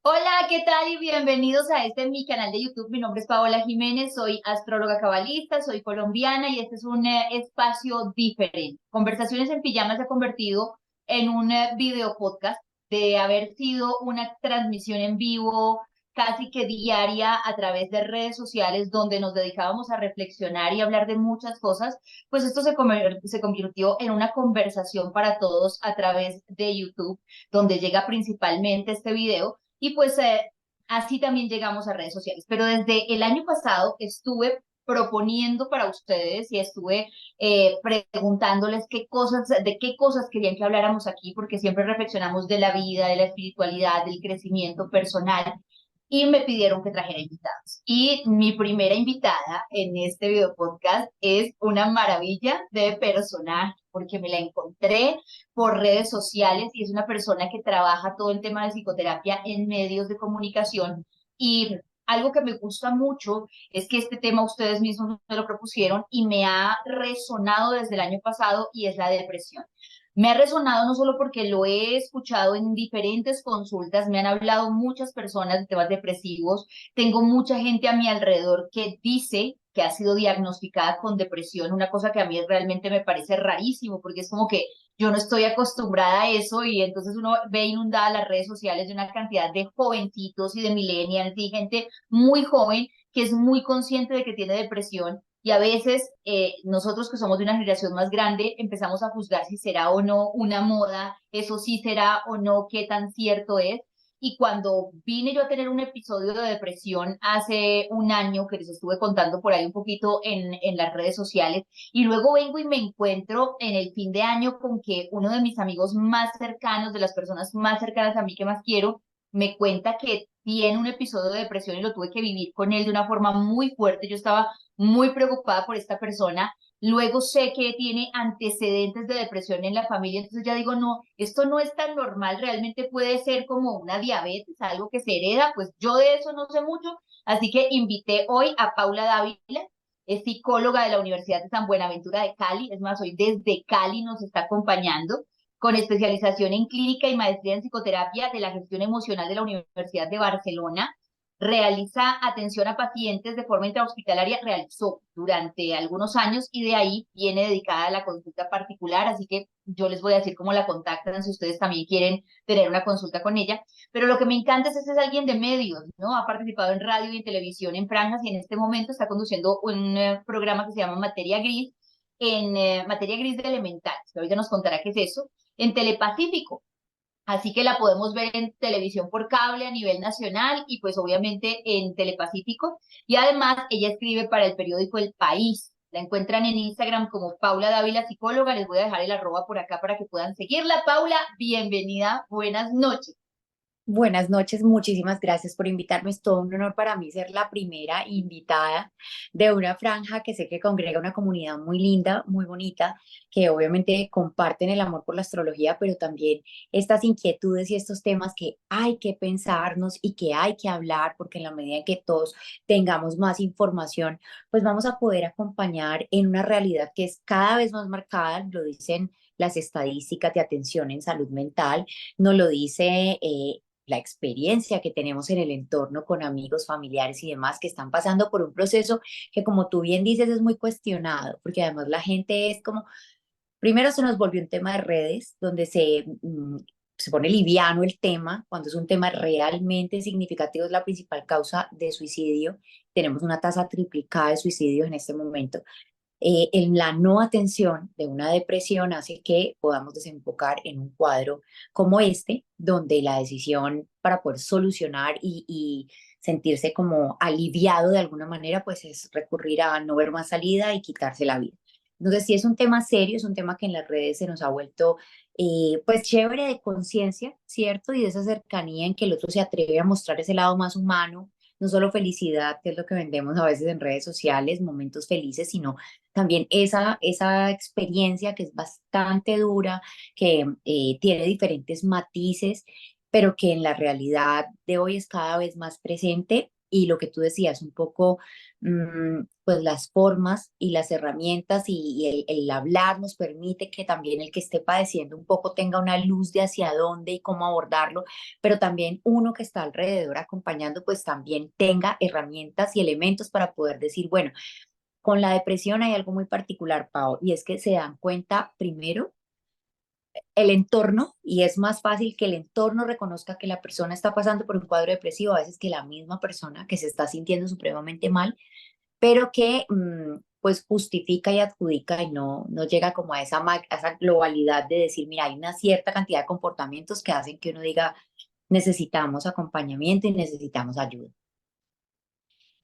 Hola, ¿qué tal? Y bienvenidos a mi canal de YouTube. Mi nombre es Paola Jiménez, soy astróloga cabalista, soy colombiana y este es un espacio diferente. Conversaciones en Pijama se ha convertido en un video podcast de haber sido una transmisión en vivo casi que diaria a través de redes sociales donde nos dedicábamos a reflexionar y hablar de muchas cosas. Pues esto se convirtió en una conversación para todos a través de YouTube, donde llega principalmente este video y pues así también llegamos a redes sociales. Pero desde el año pasado estuve proponiendo para ustedes y estuve preguntándoles de qué cosas querían que habláramos aquí, porque siempre reflexionamos de la vida, de la espiritualidad, del crecimiento personal, y me pidieron que trajera invitados. Y mi primera invitada en este video podcast es una maravilla de personaje, porque me la encontré por redes sociales y es una persona que trabaja todo el tema de psicoterapia en medios de comunicación. Y algo que me gusta mucho es que este tema ustedes mismos me lo propusieron y me ha resonado desde el año pasado, y es la depresión. Me ha resonado no solo porque lo he escuchado en diferentes consultas, me han hablado muchas personas de temas depresivos, tengo mucha gente a mi alrededor que dice que ha sido diagnosticada con depresión, una cosa que a mí realmente me parece rarísimo, porque es como que yo no estoy acostumbrada a eso, y entonces uno ve inundada las redes sociales de una cantidad de jovencitos y de millennials y gente muy joven que es muy consciente de que tiene depresión, y a veces nosotros que somos de una generación más grande empezamos a juzgar si será o no una moda, eso sí será o no, qué tan cierto es. Y cuando vine yo a tener un episodio de depresión hace un año, que les estuve contando por ahí un poquito en las redes sociales, y luego vengo y me encuentro en el fin de año con que uno de mis amigos más cercanos, de las personas más cercanas a mí que más quiero, me cuenta que tiene un episodio de depresión y lo tuve que vivir con él de una forma muy fuerte. Yo estaba muy preocupada por esta persona. Luego sé que tiene antecedentes de depresión en la familia, entonces ya digo, no, esto no es tan normal, realmente puede ser como una diabetes, algo que se hereda, pues yo de eso no sé mucho, así que invité hoy a Paula Dávila, es psicóloga de la Universidad de San Buenaventura de Cali, es más, hoy desde Cali nos está acompañando, con especialización en clínica y maestría en psicoterapia de la gestión emocional de la Universidad de Barcelona. Realiza atención a pacientes de forma intrahospitalaria, realizó durante algunos años, y de ahí viene dedicada a la consulta particular, así que yo les voy a decir cómo la contactan si ustedes también quieren tener una consulta con ella. Pero lo que me encanta es que es alguien de medios, ¿no? Ha participado en radio y en televisión en franjas, y en este momento está conduciendo un programa que se llama Materia Gris, en Materia Gris de Elemental, que ahorita nos contará qué es eso, en Telepacífico. Así que la podemos ver en televisión por cable a nivel nacional y pues obviamente en Telepacífico. Y además ella escribe para el periódico El País. La encuentran en Instagram como Paula Dávila Psicóloga. Les voy a dejar el arroba por acá para que puedan seguirla. Paula, bienvenida. Buenas noches. Buenas noches, muchísimas gracias por invitarme. Es todo un honor para mí ser la primera invitada de una franja que sé que congrega una comunidad muy linda, muy bonita, que obviamente comparten el amor por la astrología, pero también estas inquietudes y estos temas que hay que pensarnos y que hay que hablar, porque en la medida en que todos tengamos más información, pues vamos a poder acompañar en una realidad que es cada vez más marcada, lo dicen las estadísticas de atención en salud mental, nos lo dice la experiencia que tenemos en el entorno con amigos, familiares y demás que están pasando por un proceso que, como tú bien dices, es muy cuestionado, porque además la gente es como, primero se nos volvió un tema de redes, donde se pone liviano el tema, cuando es un tema realmente significativo, es la principal causa de suicidio. Tenemos una tasa triplicada de suicidios en este momento. En la no atención de una depresión hace que podamos desembocar en un cuadro como este, donde la decisión para poder solucionar y sentirse como aliviado de alguna manera, pues es recurrir a no ver más salida y quitarse la vida. Entonces, sí es un tema serio, es un tema que en las redes se nos ha vuelto, pues chévere de conciencia, ¿cierto? Y de esa cercanía en que el otro se atreve a mostrar ese lado más humano, no solo felicidad, que es lo que vendemos a veces en redes sociales, momentos felices, sino también esa experiencia que es bastante dura, que tiene diferentes matices, pero que en la realidad de hoy es cada vez más presente y lo que tú decías, un poco pues las formas y las herramientas y el hablar nos permite que también el que esté padeciendo un poco tenga una luz de hacia dónde y cómo abordarlo, pero también uno que está alrededor acompañando, pues también tenga herramientas y elementos para poder decir, bueno, con la depresión hay algo muy particular, Pau, y es que se dan cuenta primero el entorno, y es más fácil que el entorno reconozca que la persona está pasando por un cuadro depresivo a veces que la misma persona que se está sintiendo supremamente mal, pero que pues justifica y adjudica y no llega como a a esa globalidad de decir, mira, hay una cierta cantidad de comportamientos que hacen que uno diga, necesitamos acompañamiento y necesitamos ayuda.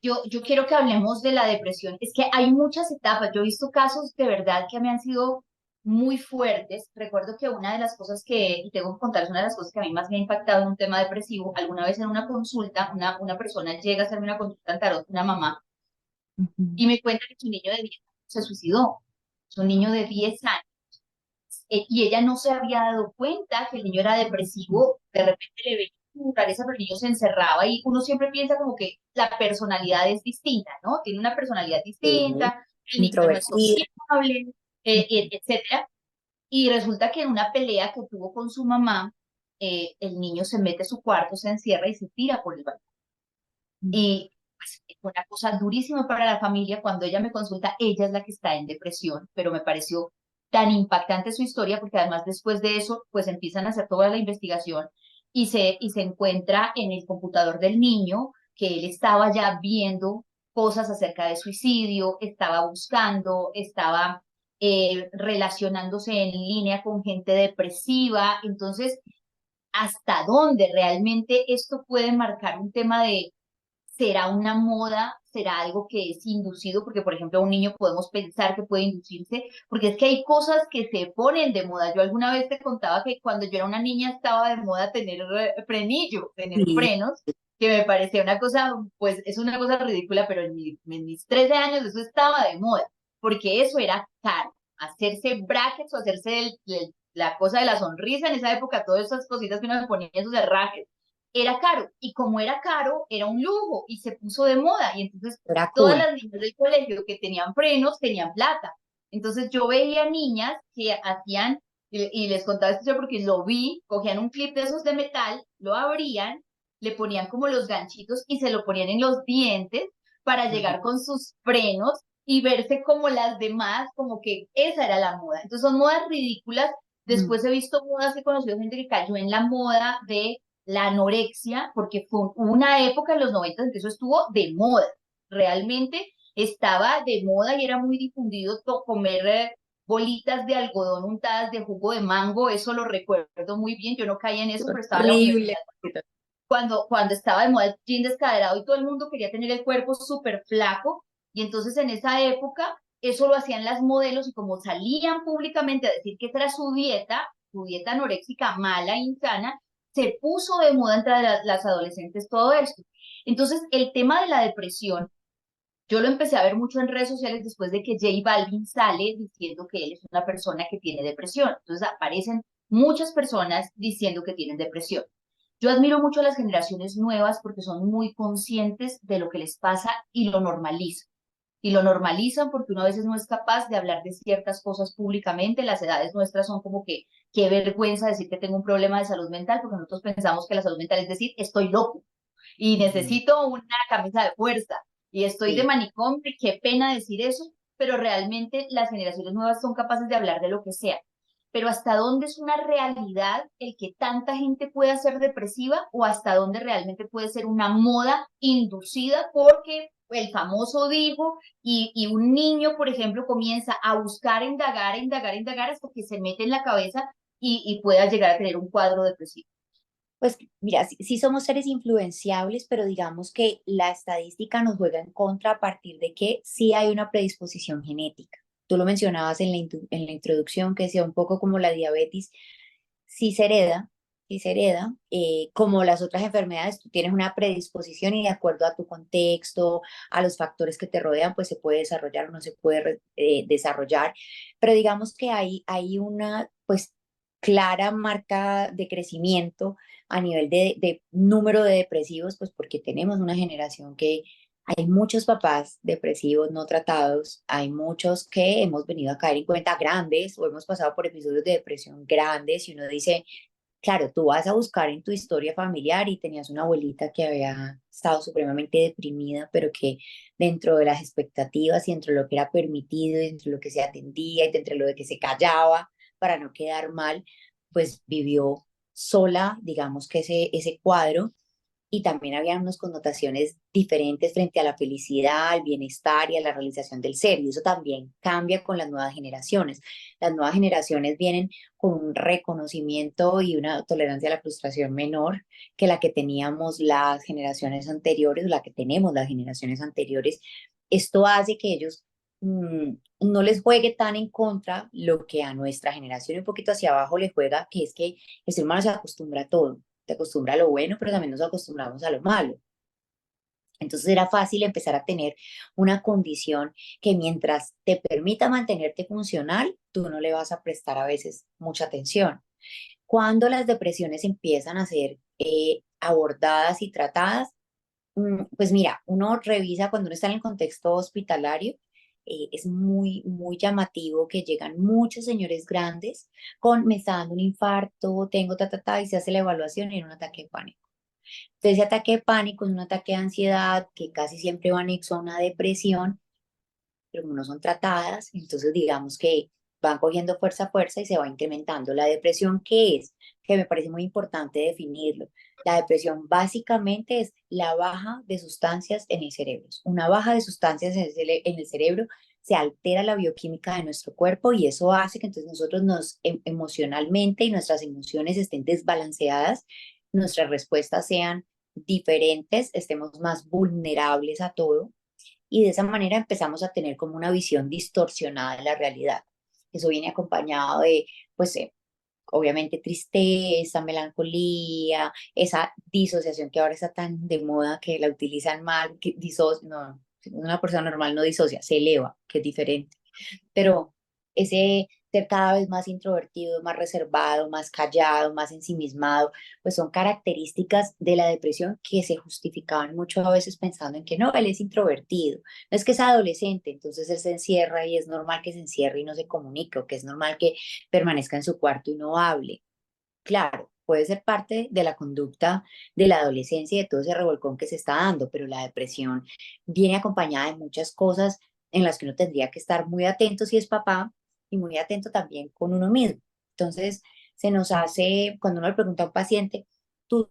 Yo quiero que hablemos de la depresión. Es que hay muchas etapas. Yo he visto casos de verdad que me han sido muy fuertes. Recuerdo que una de las cosas y tengo que contarles una de las cosas que a mí más me ha impactado en un tema depresivo, alguna vez en una consulta, una persona llega a hacerme una consulta en tarot, una mamá, Ujú. y me cuenta que su niño de 10 años se suicidó. Su niño de 10 años. Y ella no se había dado cuenta que el niño era depresivo, de repente le veía su rareza, pero el niño se encerraba y uno siempre piensa como que la personalidad es distinta, ¿no? Tiene una personalidad Sí, distinta, el niño no es introvertida. sociable, etcétera. Y resulta que en una pelea que tuvo con su mamá, el niño se mete a su cuarto, se encierra y se tira por el balcón. Y pues, fue una cosa durísima para la familia. Cuando ella me consulta, ella es la que está en depresión, pero me pareció tan impactante su historia porque además después de eso, pues empiezan a hacer toda la investigación y se encuentra en el computador del niño que él estaba ya viendo cosas acerca de suicidio, estaba buscando, estaba relacionándose en línea con gente depresiva. Entonces, ¿hasta dónde realmente esto puede marcar un tema de será una moda, será algo que es inducido, porque por ejemplo a un niño podemos pensar que puede inducirse, porque es que hay cosas que se ponen de moda. Yo alguna vez te contaba que cuando yo era una niña estaba de moda tener frenillo, tener Sí, frenos, que me parecía una cosa, pues es una cosa ridícula, pero en mis 13 años eso estaba de moda, porque eso era caro. Hacerse brackets o hacerse la cosa de la sonrisa en esa época, todas esas cositas que uno se ponía, esos herrajes, era caro. Y como era caro, era un lujo y se puso de moda. Y entonces era todas cool. las niñas del colegio que tenían frenos tenían plata. Entonces yo veía niñas que hacían, y les contaba esto porque lo vi, cogían un clip de esos de metal, lo abrían, le ponían como los ganchitos y se lo ponían en los dientes para llegar con sus frenos y verse como las demás, como que esa era la moda. Entonces son modas ridículas. Mm. Después he visto modas, he conocido gente que cayó en la moda de la anorexia, porque fue una época en los 90 en que eso estuvo de moda. Realmente estaba de moda y era muy difundido comer bolitas de algodón untadas de jugo de mango. Eso lo recuerdo muy bien. Yo no caí en eso, pero estaba en la Horrible. universidad cuando estaba de moda el jean descaderado y todo el mundo quería tener el cuerpo súper flaco. Y entonces en esa época eso lo hacían las modelos y como salían públicamente a decir que esa era su dieta anoréxica mala, insana, se puso de moda entre las adolescentes todo esto. Entonces el tema de la depresión, yo lo empecé a ver mucho en redes sociales después de que J Balvin sale diciendo que él es una persona que tiene depresión. Entonces aparecen muchas personas diciendo que tienen depresión. Yo admiro mucho a las generaciones nuevas porque son muy conscientes de lo que les pasa y lo normalizan. Y lo normalizan porque uno a veces no es capaz de hablar de ciertas cosas públicamente. Las edades nuestras son como que, qué vergüenza decir que tengo un problema de salud mental, porque nosotros pensamos que la salud mental es decir, estoy loco y Ujú. necesito una camisa de fuerza y estoy de Sí. manicomio y qué pena decir eso, pero realmente las generaciones nuevas son capaces de hablar de lo que sea. Pero ¿hasta dónde es una realidad el que tanta gente pueda ser depresiva o hasta dónde realmente puede ser una moda inducida porque el famoso dijo y un niño, por ejemplo, comienza a buscar, indagar, indagar, indagar hasta que se mete en la cabeza y pueda llegar a tener un cuadro depresivo? Pues mira, sí somos seres influenciables, pero digamos que la estadística nos juega en contra a partir de que sí hay una predisposición genética. Tú lo mencionabas en en la introducción, que sea un poco como la diabetes, sí sí se hereda, como las otras enfermedades, tú tienes una predisposición y de acuerdo a tu contexto, a los factores que te rodean, pues se puede desarrollar o no se puede desarrollar. Pero digamos que hay una, pues, clara marca de crecimiento a nivel de número de depresivos, pues porque tenemos una generación que Hay muchos papás depresivos no tratados, hay muchos que hemos venido a caer en cuenta grandes o hemos pasado por episodios de depresión grandes y uno dice, claro, tú vas a buscar en tu historia familiar y tenías una abuelita que había estado supremamente deprimida, pero que dentro de las expectativas y dentro de lo que era permitido, y dentro de lo que se atendía y dentro de lo de que se callaba para no quedar mal, pues vivió sola, digamos que ese cuadro y también había unas connotaciones diferentes frente a la felicidad, al bienestar y a la realización del ser. Y eso también cambia con las nuevas generaciones. Las nuevas generaciones vienen con un reconocimiento y una tolerancia a la frustración menor que la que teníamos las generaciones anteriores, o la que tenemos las generaciones anteriores. Esto hace que ellos no les juegue tan en contra lo que a nuestra generación y un poquito hacia abajo le juega, que es que el ser humano se acostumbra a todo, te acostumbra a lo bueno, pero también nos acostumbramos a lo malo. Entonces era fácil empezar a tener una condición que mientras te permita mantenerte funcional, tú no le vas a prestar a veces mucha atención. Cuando las depresiones empiezan a ser abordadas y tratadas, pues mira, uno revisa cuando uno está en el contexto hospitalario, es muy llamativo que llegan muchos señores grandes con me está dando un infarto, tengo y se hace la evaluación y en un ataque de pánico. Entonces, ese ataque de pánico es un ataque de ansiedad que casi siempre va anexo a una depresión, pero como no son tratadas, entonces digamos que van cogiendo fuerza a fuerza y se va incrementando. ¿La depresión qué es? Que me parece muy importante definirlo. La depresión básicamente es la baja de sustancias en el cerebro. Una baja de sustancias en el cerebro se altera la bioquímica de nuestro cuerpo y eso hace que entonces nosotros emocionalmente y nuestras emociones estén desbalanceadas, nuestras respuestas sean diferentes, estemos más vulnerables a todo y de esa manera empezamos a tener como una visión distorsionada de la realidad. Eso viene acompañado de, pues, obviamente tristeza, melancolía, esa disociación que ahora está tan de moda que la utilizan mal, que no, una persona normal no disocia, se eleva, que es diferente, pero ese ser cada vez más introvertido, más reservado, más callado, más ensimismado, pues son características de la depresión que se justificaban mucho a veces pensando en que no, él es introvertido, no es que es adolescente, entonces él se encierra y es normal que se encierre y no se comunique, o que es normal que permanezca en su cuarto y no hable. Claro, puede ser parte de la conducta de la adolescencia y de todo ese revolcón que se está dando, pero la depresión viene acompañada de muchas cosas en las que uno tendría que estar muy atento si es papá y muy atento también con uno mismo. Entonces, se nos hace, cuando uno le pregunta a un paciente, ¿tú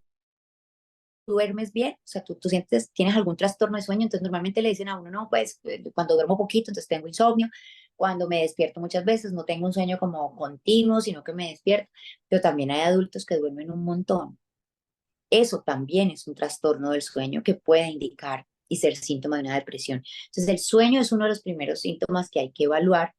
duermes bien? O sea, ¿tú sientes, tienes algún trastorno de sueño? Entonces, normalmente le dicen a uno, no, pues cuando duermo poquito, entonces tengo insomnio. Cuando me despierto muchas veces, no tengo un sueño como continuo, sino que me despierto. Pero también hay adultos que duermen un montón. Eso también es un trastorno del sueño que puede indicar y ser síntoma de una depresión. Entonces, el sueño es uno de los primeros síntomas que hay que evaluar.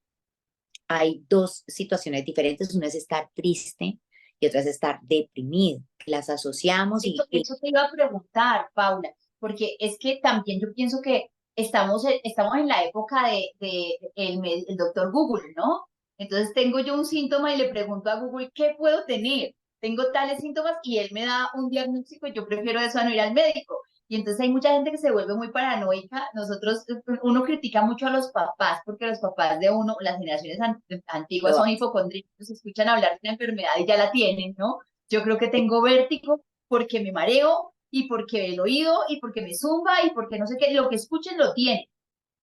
Hay dos situaciones diferentes, una es estar triste y otra es estar deprimido. Las asociamos Eso te iba a preguntar, Paula, porque es que también yo pienso que estamos en la época de el doctor Google, ¿no? Entonces tengo yo un síntoma y le pregunto a Google, ¿qué puedo tener? Tengo tales síntomas y él me da un diagnóstico y yo prefiero eso a no ir al médico. Y entonces hay mucha gente que se vuelve muy paranoica. Uno critica mucho a los papás porque los papás de uno, las generaciones antiguas son hipocondríacos, escuchan hablar de una enfermedad y ya la tienen, ¿no? Yo creo que tengo vértigo porque me mareo y porque el oído y porque me zumba y porque no sé qué, lo que escuchen lo tienen.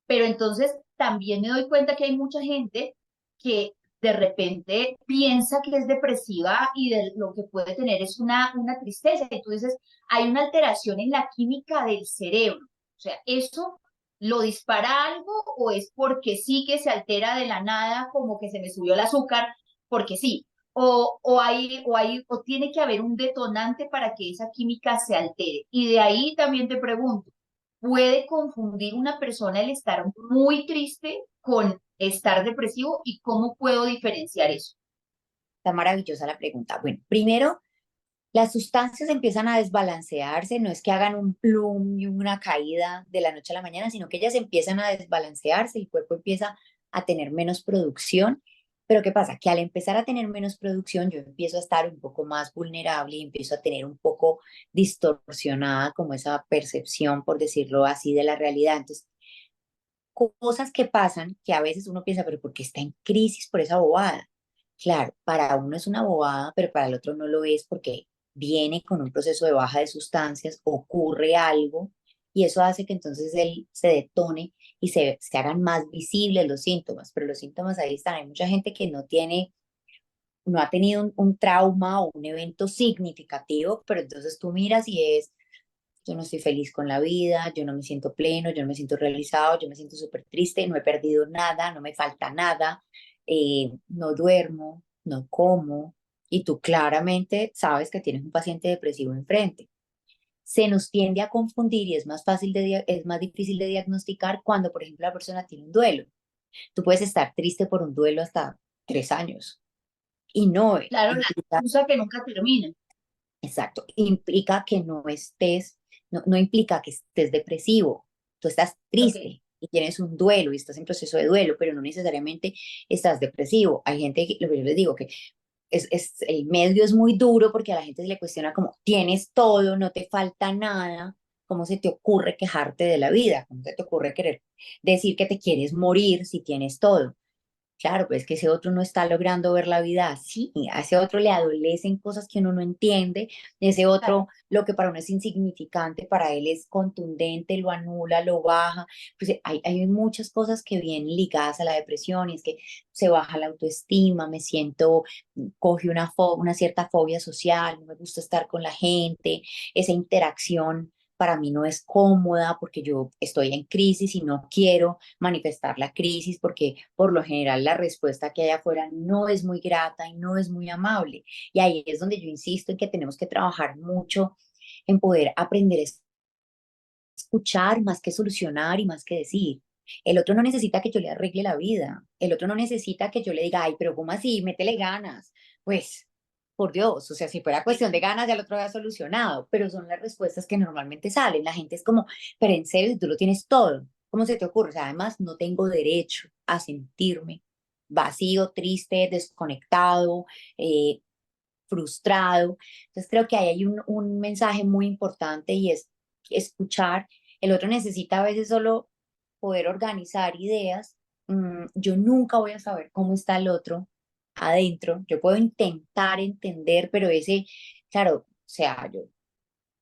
Pero entonces también me doy cuenta que hay mucha gente que de repente piensa que es depresiva y de lo que puede tener es una tristeza. Y tú dices, hay una alteración en la química del cerebro. O sea, ¿eso lo dispara algo o es porque sí que se altera de la nada, como que se me subió el azúcar, porque sí? O tiene que haber un detonante para que esa química se altere. Y de ahí también te pregunto, ¿puede confundir una persona el estar muy triste con estar depresivo y cómo puedo diferenciar eso? Está maravillosa la pregunta. Bueno, primero, las sustancias empiezan a desbalancearse, no es que hagan un plum y una caída de la noche a la mañana, sino que ellas empiezan a desbalancearse, el cuerpo empieza a tener menos producción Pero ¿qué pasa? Que al empezar a tener menos producción, yo empiezo a estar un poco más vulnerable y empiezo a tener un poco distorsionada como esa percepción, por decirlo así, de la realidad. Entonces, cosas que pasan que a veces uno piensa, pero ¿por qué está en crisis por esa bobada? Claro, para uno es una bobada, pero para el otro no lo es porque viene con un proceso de baja de sustancias, ocurre algo y eso hace que entonces él se detone y se hagan más visibles los síntomas, pero los síntomas ahí están. Hay mucha gente que no ha tenido un trauma o un evento significativo, pero entonces tú miras y es, yo no estoy feliz con la vida, yo no me siento pleno, yo no me siento realizado, yo me siento súper triste, no he perdido nada, no me falta nada, no duermo, no como, y tú claramente sabes que tienes un paciente depresivo enfrente. Se nos tiende a confundir y es más fácil es más difícil de diagnosticar cuando, por ejemplo, la persona tiene un duelo. Tú puedes estar triste por un duelo hasta 3 años y no Claro, la implica. excusa que nunca termina. Exacto, implica que no implica que estés depresivo, tú estás Ok, triste y tienes un duelo y estás en proceso de duelo, pero no necesariamente estás depresivo. Hay gente, lo que yo les digo, que el medio es muy duro porque a la gente se le cuestiona como, tienes todo, no te falta nada, ¿cómo se te ocurre quejarte de la vida? ¿Cómo se te ocurre querer decir que te quieres morir si tienes todo? Claro, pues que ese otro no está logrando ver la vida así, a ese otro le adolecen cosas que uno no entiende, ese claro. otro lo que para uno es insignificante, para él es contundente, lo anula, lo baja. Pues hay muchas cosas que vienen ligadas a la depresión y es que se baja la autoestima, me siento, coge una cierta fobia social, no me gusta estar con la gente, esa interacción para mí no es cómoda porque yo estoy en crisis y no quiero manifestar la crisis porque por lo general la respuesta que hay afuera no es muy grata y no es muy amable. Y ahí es donde yo insisto en que tenemos que trabajar mucho en poder aprender a escuchar más que solucionar y más que decir. El otro no necesita que yo le arregle la vida. El otro no necesita que yo le diga, ay, pero ¿cómo así? Métele ganas. Pues, por Dios, o sea, si fuera cuestión de ganas, ya lo otro había solucionado. Pero son las respuestas que normalmente salen. La gente es como, pero en serio, si tú lo tienes todo, ¿cómo se te ocurre? O sea, además, no tengo derecho a sentirme vacío, triste, desconectado, eh, frustrado. Entonces, creo que ahí hay un mensaje muy importante y es escuchar. El otro necesita a veces solo poder organizar ideas. Yo nunca voy a saber cómo está el otro adentro. Yo puedo intentar entender, pero claro, o sea, yo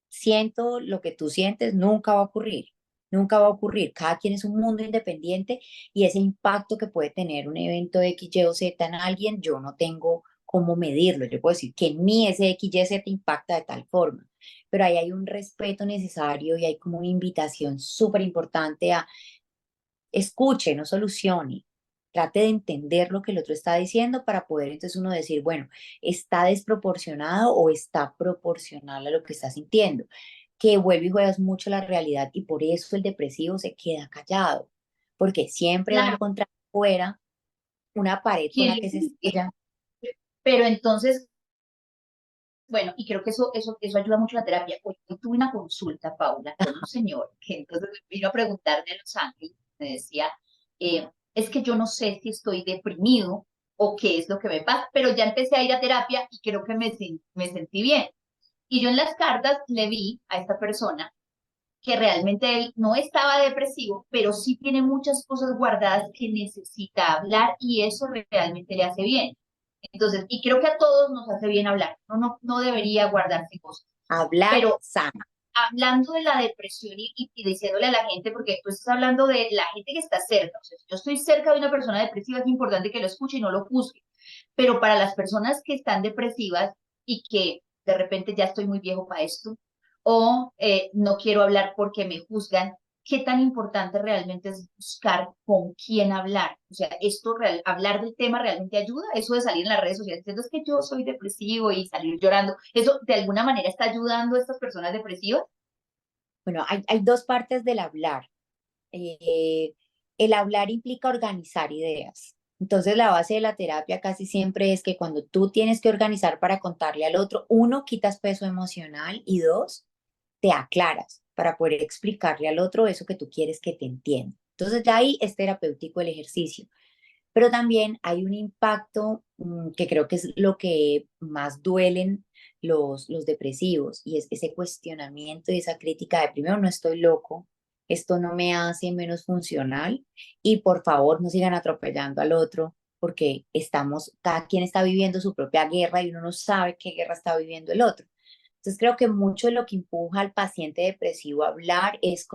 siento lo que tú sientes, nunca va a ocurrir. Nunca va a ocurrir. Cada quien es un mundo independiente y ese impacto que puede tener un evento X, Y o Z en alguien, yo no tengo cómo medirlo. Yo puedo decir que en mí ese X, Y, Z impacta de tal forma, pero ahí hay un respeto necesario y hay como una invitación súper importante a escuche, no solucione. Trate de entender lo que el otro está diciendo para poder entonces uno decir, bueno, ¿está desproporcionado o está proporcional a lo que está sintiendo? Que vuelve y juegas mucho la realidad y por eso el depresivo se queda callado, porque siempre va a Claro, encontrar fuera una pared con ¿quién la le que se juzgue? estrella. Pero entonces, bueno, y creo que eso ayuda mucho a la terapia. Hoy tuve una consulta, Paula, con un señor que entonces me vino a preguntar de Los Ángeles, me decía, es que yo no sé si estoy deprimido o qué es lo que me pasa, pero ya empecé a ir a terapia y creo que me sentí bien. Y yo en las cartas le vi a esta persona que realmente él no estaba depresivo, pero sí tiene muchas cosas guardadas que necesita hablar y eso realmente le hace bien. Entonces, y creo que a todos nos hace bien hablar, no debería guardarse cosas. Hablar Pero sana. hablando de la depresión y diciéndole a la gente, porque tú estás hablando de la gente que está cerca, o sea, si yo estoy cerca de una persona depresiva, es importante que lo escuche y no lo juzgue. Pero para las personas que están depresivas y que de repente ya estoy muy viejo para esto, o no quiero hablar porque me juzgan, ¿qué tan importante realmente es buscar con quién hablar? O sea, hablar del tema realmente ayuda, eso de salir en las redes sociales diciendo es que yo soy depresivo y salir llorando, ¿eso de alguna manera está ayudando a estas personas depresivas? Bueno, hay dos partes del hablar. eh, el hablar implica organizar ideas. Entonces, la base de la terapia casi siempre es que cuando tú tienes que organizar para contarle al otro, uno, quitas peso emocional y dos, te aclaras para poder explicarle al otro eso que tú quieres que te entienda. Entonces, ya ahí es terapéutico el ejercicio. pero también hay un impacto que creo que es lo que más duelen los depresivos, y es ese cuestionamiento y esa crítica de primero, no estoy loco, esto no me hace menos funcional, y por favor no sigan atropellando al otro porque cada quien está viviendo su propia guerra y uno no sabe qué guerra está viviendo el otro. Entonces creo que mucho de lo que empuja al paciente depresivo a hablar es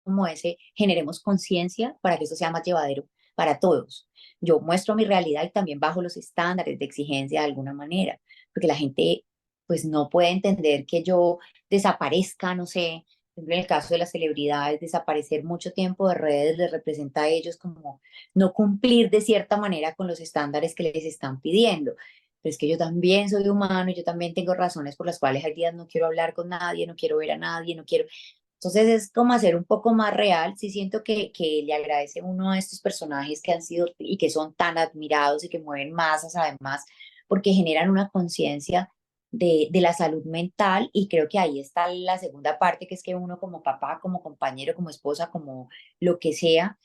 como ese, generemos conciencia para que esto sea más llevadero para todos. Yo muestro mi realidad y también bajo los estándares de exigencia de alguna manera, porque la gente pues no puede entender que yo desaparezca, no sé, por ejemplo, en el caso de las celebridades, desaparecer mucho tiempo de redes les representa a ellos como no cumplir de cierta manera con los estándares que les están pidiendo. Pero es que yo también soy humano y yo también tengo razones por las cuales hay días no quiero hablar con nadie, no quiero ver a nadie, no quiero. Entonces es como hacer un poco más real. Sí siento que le agradece uno a estos personajes que han sido y que son tan admirados y que mueven masas además, porque generan una conciencia de la salud mental, y creo que ahí está la segunda parte, que es que uno como papá, como compañero, como esposa, como lo que sea,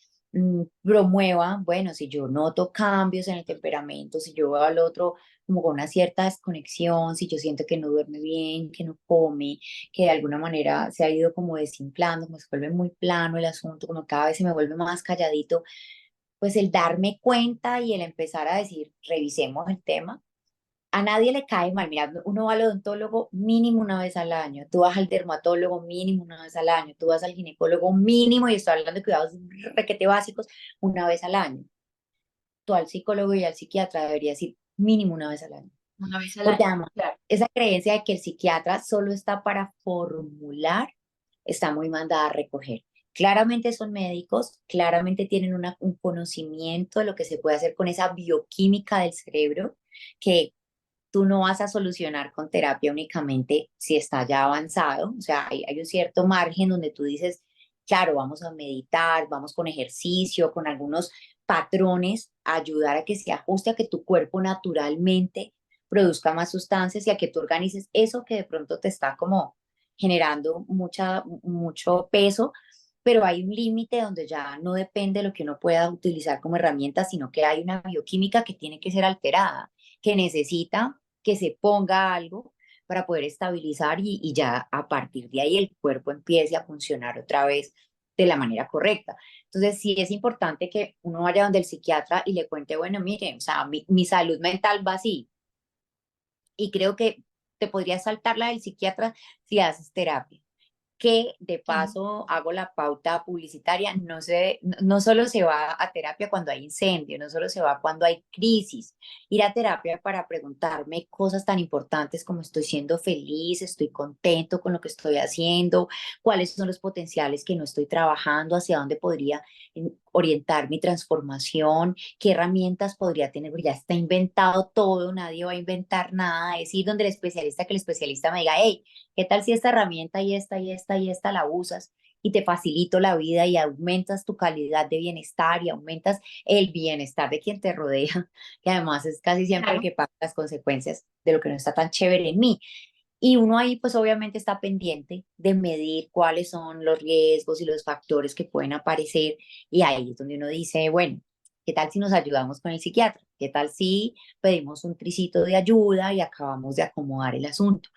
promueva, bueno, si yo noto cambios en el temperamento, si yo veo al otro como con una cierta desconexión, si yo siento que no duerme bien, que no come, que de alguna manera se ha ido como desinflando, como se vuelve muy plano el asunto, como cada vez se me vuelve más calladito, pues el darme cuenta y el empezar a decir, revisemos el tema. A nadie le cae mal, mira, uno va al odontólogo mínimo una vez al año, tú vas al dermatólogo mínimo una vez al año, tú vas al ginecólogo mínimo, y estoy hablando de cuidados requete básicos, una vez al año. Tú al psicólogo y al psiquiatra deberías ir mínimo una vez al año. Una vez al Porque año, además, claro. esa creencia de que el psiquiatra solo está para formular está muy mandada a recoger. Claramente son médicos, claramente tienen un conocimiento de lo que se puede hacer con esa bioquímica del cerebro, que tú no vas a solucionar con terapia únicamente si está ya avanzado. O sea, hay un cierto margen donde tú dices, claro, vamos a meditar, vamos con ejercicio, con algunos patrones, a ayudar a que se ajuste, a que tu cuerpo naturalmente produzca más sustancias y a que tú organices eso que de pronto te está como generando mucho peso, pero hay un límite donde ya no depende de lo que uno pueda utilizar como herramienta, sino que hay una bioquímica que tiene que ser alterada, que necesita que se ponga algo para poder estabilizar, y ya a partir de ahí el cuerpo empiece a funcionar otra vez de la manera correcta. Entonces, sí es importante que uno vaya donde el psiquiatra y le cuente, bueno, mire, o sea, mi salud mental va así, y creo que te podría saltar la del psiquiatra si haces terapia, que de Sí. paso hago la pauta publicitaria, no solo se va a terapia cuando hay incendio, no solo se va cuando hay crisis, ir a terapia para preguntarme cosas tan importantes como estoy siendo feliz, estoy contento con lo que estoy haciendo, cuáles son los potenciales que no estoy trabajando, hacia dónde podría orientar mi transformación, qué herramientas podría tener, porque ya está inventado todo, nadie va a inventar nada, es ir donde el especialista, que el especialista me diga, hey, ¿qué tal si esta herramienta y esta y esta y esta la usas y te facilito la vida y aumentas tu calidad de bienestar y aumentas el bienestar de quien te rodea, que además es casi siempre el Claro. que paga las consecuencias de lo que no está tan chévere en mí? Y uno ahí pues obviamente está pendiente de medir cuáles son los riesgos y los factores que pueden aparecer, y ahí es donde uno dice, bueno, ¿qué tal si nos ayudamos con el psiquiatra? ¿Qué tal si pedimos un tricito de ayuda y acabamos de acomodar el asunto?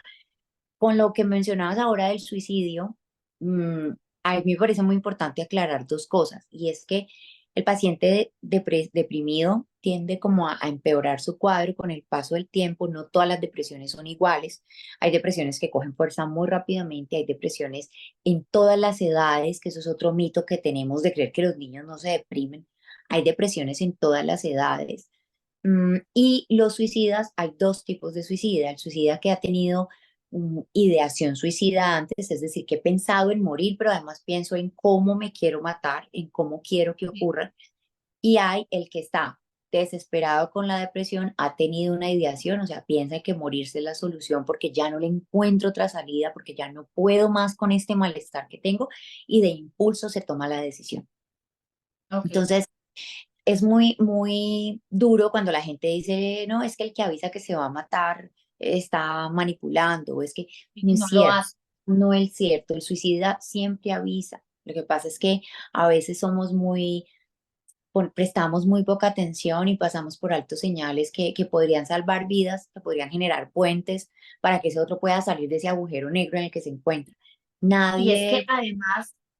Con lo que mencionabas ahora del suicidio, mm, a mí me parece muy importante aclarar dos cosas, y es que el paciente deprimido tiende como a empeorar su cuadro con el paso del tiempo. No todas las depresiones son iguales. Hay depresiones que cogen fuerza muy rápidamente, hay depresiones en todas las edades, que eso es otro mito que tenemos de creer que los niños no se deprimen. Hay depresiones en todas las edades. Y los suicidas, hay dos tipos de suicida: el suicida que ha tenido ideación suicida antes, es decir, que he pensado en morir, pero además pienso en cómo me quiero matar, en cómo quiero que ocurra. Y hay el que está desesperado con la depresión, ha tenido una ideación, o sea, piensa que morirse es la solución porque ya no le encuentro otra salida, porque ya no puedo más con este malestar que tengo, y de impulso se toma la decisión. Ok. Entonces, es muy, muy duro cuando la gente dice, no, es que el que avisa que se va a matar está manipulando, o es que no es No lo cierto, hace. no es cierto, el suicida siempre avisa. Lo que pasa es que a veces somos muy prestamos muy poca atención y pasamos por altos señales que podrían salvar vidas, que podrían generar puentes para que ese otro pueda salir de ese agujero negro en el que se encuentra. Y es que Nadie,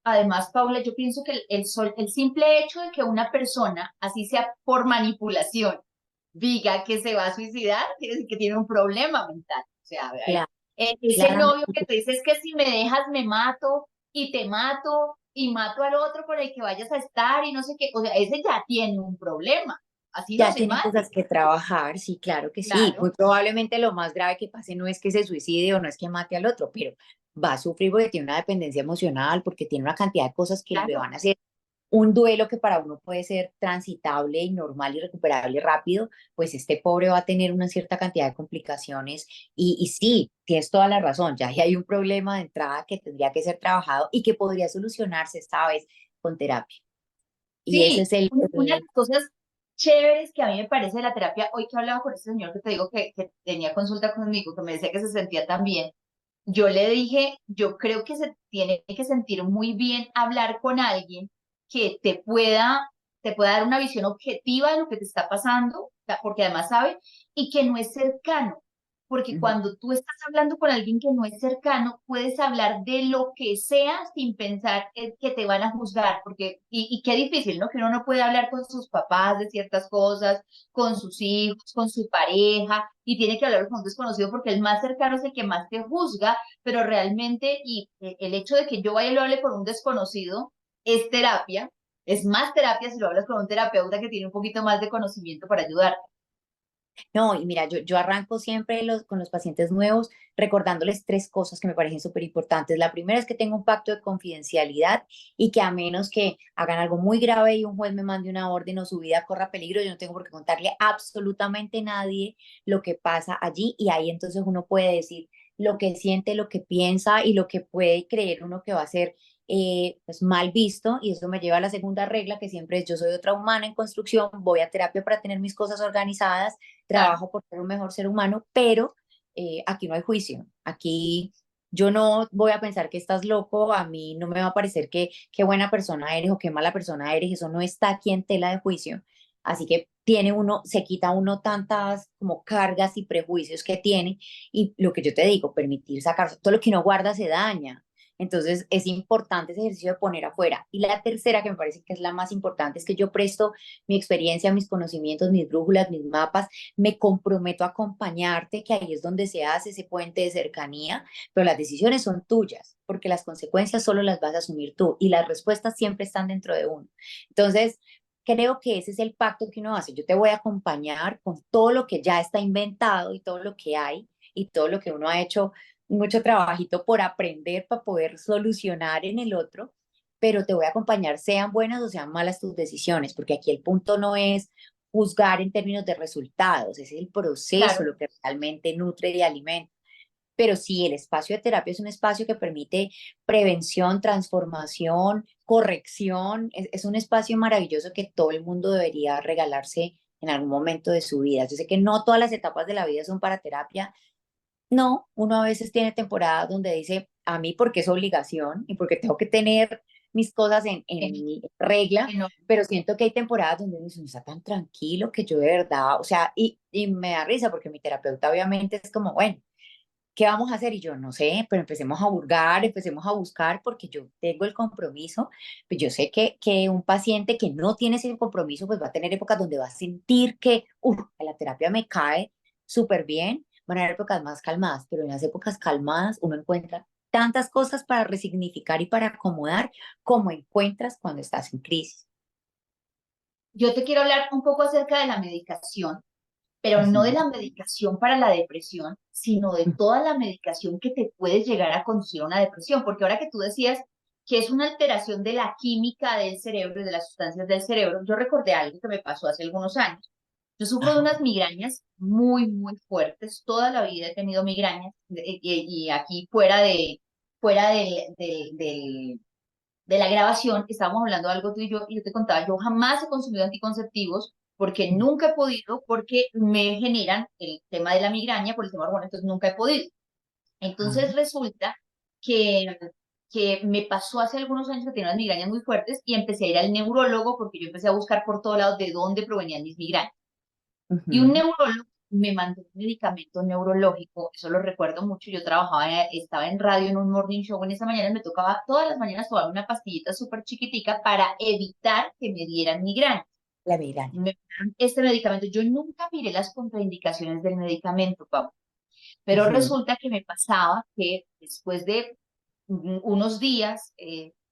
además, Paula, yo pienso que el simple hecho de que una persona, así sea por manipulación, diga que se va a suicidar, quiere decir que tiene un problema mental. O sea, cla- ese novio que claramente, te dice es que si me dejas me mato y te mato y mato al otro con el que vayas a estar y no sé qué, o sea, ese ya tiene un problema, así no ya se tiene cosas mate, que trabajar, sí, claro que sí. Muy claro, probablemente lo más grave que pase no es que se suicide o no es que mate al otro, pero va a sufrir porque tiene una dependencia emocional, porque tiene una cantidad de cosas que le claro. van a hacer un duelo que para uno puede ser transitable y normal y recuperable rápido, pues este pobre va a tener una cierta cantidad de complicaciones y sí, tienes toda la razón, ya ahí hay un problema de entrada que tendría que ser trabajado y que podría solucionarse esta vez con terapia. Y ese Sí, es el, una de las cosas chéveres que a mí me parece de la terapia, hoy que hablaba con este señor que te digo que tenía consulta conmigo, que me decía que se sentía tan bien, yo le dije, yo creo que se tiene que sentir muy bien hablar con alguien que te pueda dar una visión objetiva de lo que te está pasando, porque además sabe, y que no es cercano. Porque ujú, cuando tú estás hablando con alguien que no es cercano, puedes hablar de lo que sea sin pensar que te van a juzgar, porque, y qué difícil, ¿no? Que uno no puede hablar con sus papás de ciertas cosas, con sus hijos, con su pareja, y tiene que hablar con un desconocido porque el más cercano es el que más te juzga, pero realmente, y el hecho de que yo vaya y lo hable con un desconocido es terapia, es más terapia si lo hablas con un terapeuta que tiene un poquito más de conocimiento para ayudar. no, y mira, yo arranco siempre con los pacientes nuevos recordándoles tres cosas que me parecen súper importantes. La primera es que tengo un pacto de confidencialidad y que a menos que hagan algo muy grave y un juez me mande una orden o su vida corra peligro, yo no tengo por qué contarle a absolutamente nadie lo que pasa allí y ahí entonces uno puede decir lo que siente, lo que piensa y lo que puede creer uno que va a ser pues mal visto y eso me lleva a la segunda regla que siempre es yo soy otra humana en construcción, voy a terapia para tener mis cosas organizadas, Claro, trabajo por ser un mejor ser humano, pero aquí no hay juicio. Aquí yo no voy a pensar que estás loco, a mí no me va a parecer que qué buena persona eres o qué mala persona eres, eso no está aquí en tela de juicio. Así que tiene uno, se quita uno tantas como cargas y prejuicios que tiene y lo que yo te digo, permitir sacar todo lo que uno guarda se daña. Entonces es importante ese ejercicio de poner afuera. Y la tercera, que me parece que es la más importante, es que yo presto mi experiencia, mis conocimientos, mis brújulas, mis mapas, me comprometo a acompañarte, que ahí es donde se hace ese puente de cercanía, pero las decisiones son tuyas, porque las consecuencias solo las vas a asumir tú y las respuestas siempre están dentro de uno. Entonces, creo que ese es el pacto que uno hace. Yo te voy a acompañar con todo lo que ya está inventado y todo lo que hay y todo lo que uno ha hecho, mucho trabajito por aprender para poder solucionar en el otro, pero te voy a acompañar, sean buenas o sean malas tus decisiones, porque aquí el punto no es juzgar en términos de resultados, es el proceso claro. lo que realmente nutre y alimenta. Pero sí, el espacio de terapia es un espacio que permite prevención, transformación, corrección. Es un espacio maravilloso que todo el mundo debería regalarse en algún momento de su vida. Yo sé que no todas las etapas de la vida son para terapia. No, uno a veces tiene temporadas donde dice, a mí porque es obligación y porque tengo que tener mis cosas Que- en regla, que no. pero siento que hay temporadas donde uno dice, "No está tan tranquilo que yo de verdad, o sea, y me da risa porque mi terapeuta obviamente es como, bueno, ¿qué vamos a hacer? Y yo no sé, pero empecemos a hurgar, empecemos a buscar porque yo tengo el compromiso, pues yo sé que un paciente que no tiene ese compromiso, pues va a tener épocas donde va a sentir que, la terapia me cae súper bien, van a haber épocas más calmadas, pero en las épocas calmadas uno encuentra tantas cosas para resignificar y para acomodar como encuentras cuando estás en crisis. Yo te quiero hablar un poco acerca de la medicación, pero no de Ujú, la medicación para la depresión, sino de toda la medicación que te puede llegar a conducir a una depresión, porque ahora que tú decías que es una alteración de la química del cerebro y de las sustancias del cerebro, yo recordé algo que me pasó hace algunos años. Yo sufro de ajá, unas migrañas muy, muy fuertes. Toda la vida he tenido migrañas y aquí fuera de la grabación, estábamos hablando de algo tú y yo te contaba, yo jamás he consumido anticonceptivos porque nunca he podido, porque me generan el tema de la migraña por el tema hormonal, entonces nunca he podido. ajá, Entonces resulta que que me pasó hace algunos años que tenía unas migrañas muy fuertes y empecé a ir al neurólogo porque yo empecé a buscar por todos lados de dónde provenían mis migrañas. Y un Ujú. neurólogo me mandó un medicamento neurológico, eso lo recuerdo mucho, yo trabajaba, estaba en radio en un morning show en esa mañana, me tocaba todas las mañanas tomar una pastillita súper chiquitica para evitar que me dieran migraña. La migraña. Me dieron este medicamento, yo nunca miré las contraindicaciones del medicamento, Pau, pero Ujú. resulta que me pasaba que después de unos días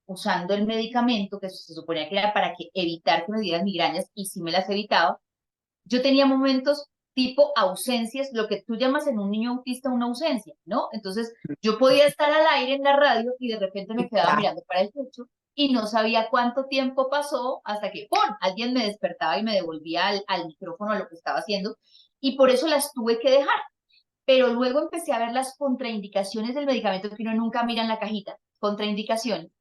usando el medicamento, que se suponía que era para que evitar que me dieran migrañas, y si me las evitaba, yo tenía momentos tipo ausencias, lo que tú llamas en un niño autista una ausencia, ¿no? Entonces, yo podía estar al aire en la radio y de repente me Y quedaba ya, mirando para el techo y no sabía cuánto tiempo pasó hasta que, ¡pum!, alguien me despertaba y me devolvía al micrófono a lo que estaba haciendo, y por eso las tuve que dejar. Pero luego empecé a ver las contraindicaciones del medicamento que uno nunca mira en la cajita, contraindicaciones,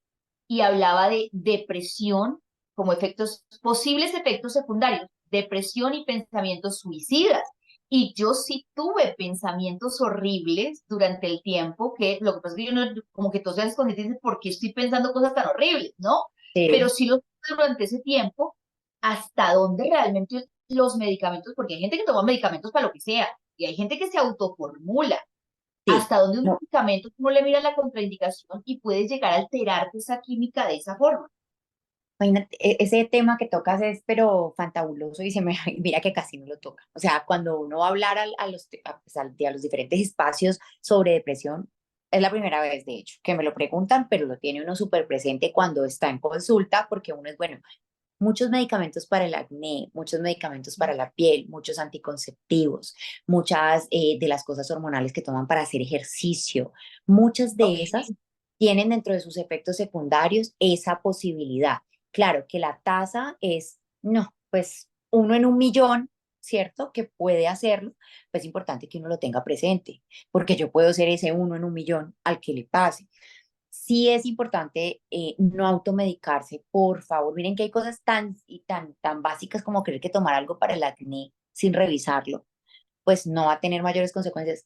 y hablaba de depresión como efectos, posibles efectos secundarios, depresión y pensamientos suicidas. Y yo sí tuve pensamientos horribles durante el tiempo, que lo que pasa es que yo no, como que todos se esconden y dicen, ¿por qué estoy pensando cosas tan horribles? ¿No? Pero sí, sí lo tuve durante ese tiempo, hasta dónde realmente los medicamentos, porque hay gente que toma medicamentos para lo que sea, y hay gente que se autoformula, sí. hasta dónde un No, medicamento tú no le miras la contraindicación y puedes llegar a alterarte esa química de esa forma. imagínate, ese tema que tocas es pero fantabuloso y se me mira que casi no lo toca. O sea, cuando uno va a hablar a los, pues, a los diferentes espacios sobre depresión, es la primera vez, de hecho, que me lo preguntan, pero lo tiene uno súper presente cuando está en consulta, porque uno es, bueno, muchos medicamentos para el acné, muchos medicamentos para la piel, muchos anticonceptivos, muchas de las cosas hormonales que toman para hacer ejercicio, muchas Ok. de esas tienen dentro de sus efectos secundarios esa posibilidad. Claro que la tasa es, no, pues uno en un millón, ¿cierto? Que puede hacerlo, pues es importante que uno lo tenga presente, porque yo puedo ser ese uno en un millón al que le pase. Sí es importante no automedicarse, por favor. Miren que hay cosas tan básicas como creer que tomar algo para el acné sin revisarlo, pues no va a tener mayores consecuencias.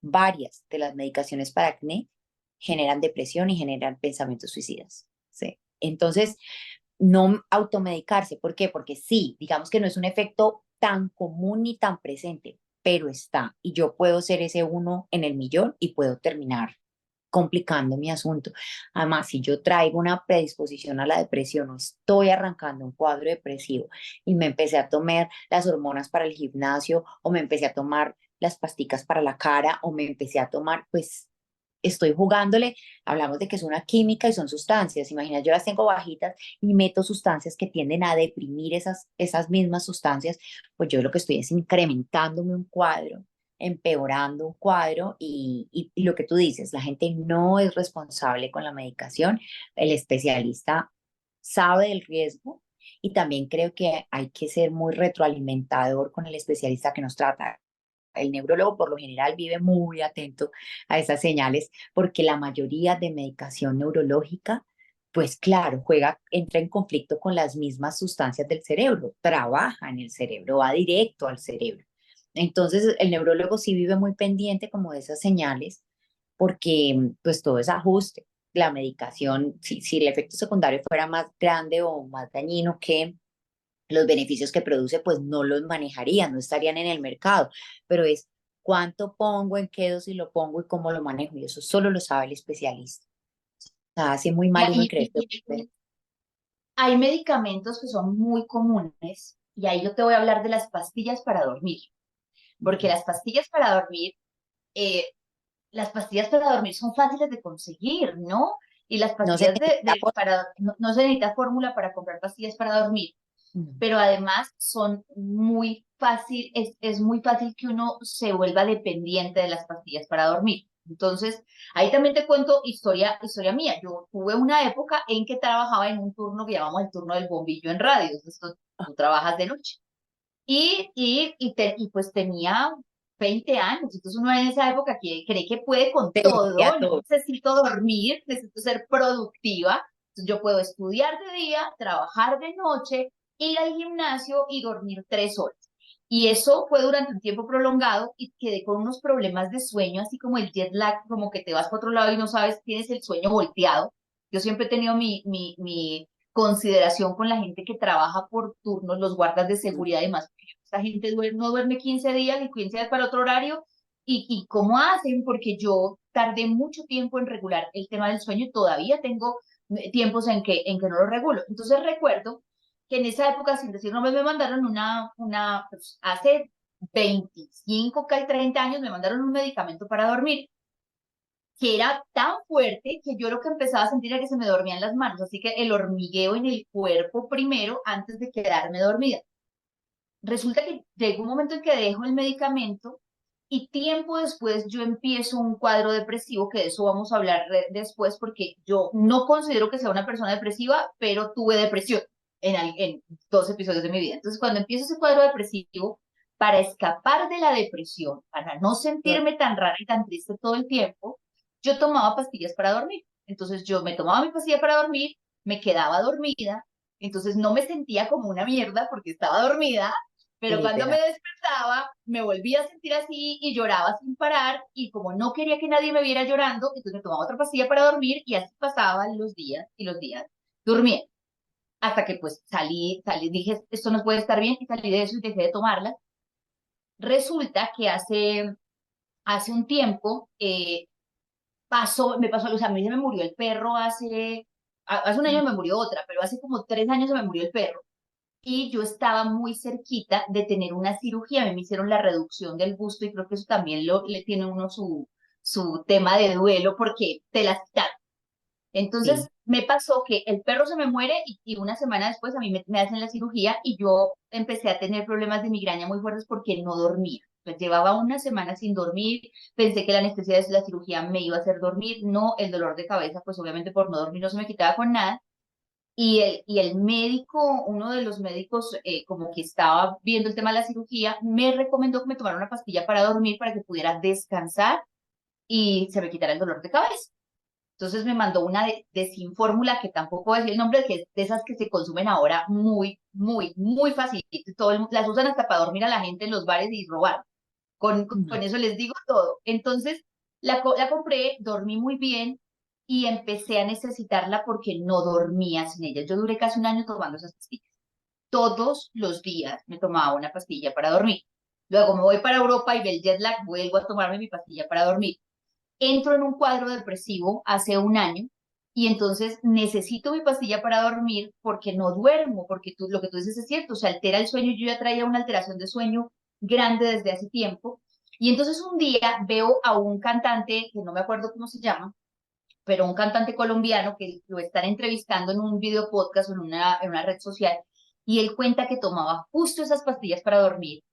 Varias de las medicaciones para acné generan depresión y generan pensamientos suicidas. ¿Sí? Entonces, no automedicarse. ¿Por qué? Porque sí, digamos que no es un efecto tan común ni tan presente, pero está. Y yo puedo ser ese uno en el millón y puedo terminar complicando mi asunto. Además, si yo traigo una predisposición a la depresión o estoy arrancando un cuadro depresivo y me empecé a tomar las hormonas para el gimnasio o me empecé a tomar las pasticas para la cara o me empecé a tomar, pues estoy jugándole, hablamos de que es una química y son sustancias. Imagina, yo las tengo bajitas y meto sustancias que tienden a deprimir esas mismas sustancias, pues yo lo que estoy es incrementándome un cuadro, empeorando un cuadro y lo que tú dices, la gente no es responsable con la medicación, el especialista sabe del riesgo y también creo que hay que ser muy retroalimentador con el especialista que nos trata. El neurólogo por lo general vive muy atento a esas señales porque la mayoría de medicación neurológica, pues claro, entra en conflicto con las mismas sustancias del cerebro, trabaja en el cerebro, va directo al cerebro. Entonces, el neurólogo sí vive muy pendiente como de esas señales porque pues todo es ajuste. La medicación, si el efecto secundario fuera más grande o más dañino que los beneficios que produce, pues no los manejarían, no estarían en el mercado, pero es cuánto pongo, en qué dosis lo pongo y cómo lo manejo, y eso solo lo sabe el especialista. O sea, hace muy Y, mal uno en y- creer y- y hay medicamentos que son muy comunes, y ahí yo te voy a hablar de las pastillas para dormir, porque Ujú. eh, las pastillas para dormir son fáciles de conseguir, ¿no? Y las No se pastillas necesita no se necesita fórmula para comprar pastillas para dormir, pero además son muy fácil, es muy fácil que uno se vuelva dependiente de las pastillas para dormir. Entonces, ahí también te cuento historia mía. Yo tuve una época en que trabajaba en un turno que llamamos el turno del bombillo en radio. Esto, tú trabajas de noche. Y pues tenía 20 años. Entonces uno en esa época que cree que puede con teoría todo. Yo todo. necesito dormir, necesito ser productiva. Entonces yo puedo estudiar de día, trabajar de noche, ir al gimnasio y dormir 3 horas. Y eso fue durante un tiempo prolongado y quedé con unos problemas de sueño, así como el jet lag, como que te vas para otro lado y no sabes, tienes el sueño volteado. Yo siempre he tenido mi consideración con la gente que trabaja por turnos, los guardas de seguridad y demás. Esta gente no duerme 15 días y 15 días para otro horario. ¿Y cómo hacen? Porque yo tardé mucho tiempo en regular el tema del sueño y todavía tengo tiempos en que no lo regulo. Entonces recuerdo que en esa época, sin decir nombres, me mandaron pues, hace 25, casi 30 años, me mandaron un medicamento para dormir, que era tan fuerte que yo lo que empezaba a sentir era que se me dormían las manos, así que el hormigueo en el cuerpo primero antes de quedarme dormida. Resulta que llegó un momento en que dejo el medicamento y tiempo después yo empiezo un cuadro depresivo, que de eso vamos a hablar después, porque yo no considero que sea una persona depresiva, pero tuve depresión en 2 episodios de mi vida. Entonces, cuando empiezo ese cuadro depresivo, para escapar de la depresión, para no sentirme tan rara y tan triste todo el tiempo, yo tomaba pastillas para dormir. Entonces, yo me tomaba mi pastilla para dormir, me quedaba dormida, entonces no me sentía como una mierda porque estaba dormida, pero cuando me literal. despertaba, me volvía a sentir así y lloraba sin parar. Y como no quería que nadie me viera llorando, entonces me tomaba otra pastilla para dormir y así pasaban los días y los días. Dormía. Hasta que pues dije, esto no puede estar bien y salí de eso y dejé de tomarla. Resulta que hace un tiempo me pasó, o sea, a mí se me murió el perro hace un año me murió otra, pero hace como 3 años se me murió el perro y yo estaba muy cerquita de tener una cirugía. A mí me hicieron la reducción del busto y creo que eso también le tiene uno su tema de duelo porque te las quitaron. Entonces Sí, me pasó que el perro se me muere y una semana después a mí me hacen la cirugía y yo empecé a tener problemas de migraña muy fuertes porque no dormía. Pues llevaba una semana sin dormir, pensé que la anestesia de la cirugía me iba a hacer dormir, no, el dolor de cabeza, pues obviamente por no dormir no se me quitaba con nada. Y el médico, uno de los médicos, como que estaba viendo el tema de la cirugía, me recomendó que me tomara una pastilla para dormir para que pudiera descansar y se me quitara el dolor de cabeza. Entonces me mandó una de Sinfórmula, que tampoco voy a decir el nombre, que es de esas que se consumen ahora muy, muy, muy fácil. Las usan hasta para dormir a la gente en los bares y robar. Con eso les digo todo. Entonces, la compré, dormí muy bien y empecé a necesitarla porque no dormía sin ella. Yo duré casi un año tomando esas pastillas. Todos los días me tomaba una pastilla para dormir. Luego me voy para Europa y del jet lag vuelvo a tomarme mi pastilla para dormir. Entro en un cuadro depresivo hace un año y entonces necesito mi pastilla para dormir porque no duermo, porque lo que tú dices es cierto, se altera el sueño. Yo ya traía una alteración de sueño grande desde hace tiempo. Y entonces un día veo a un cantante, que no me acuerdo cómo se llama, pero un cantante colombiano que lo están entrevistando en un video podcast o en una red social, y él cuenta que tomaba justo esas pastillas para dormir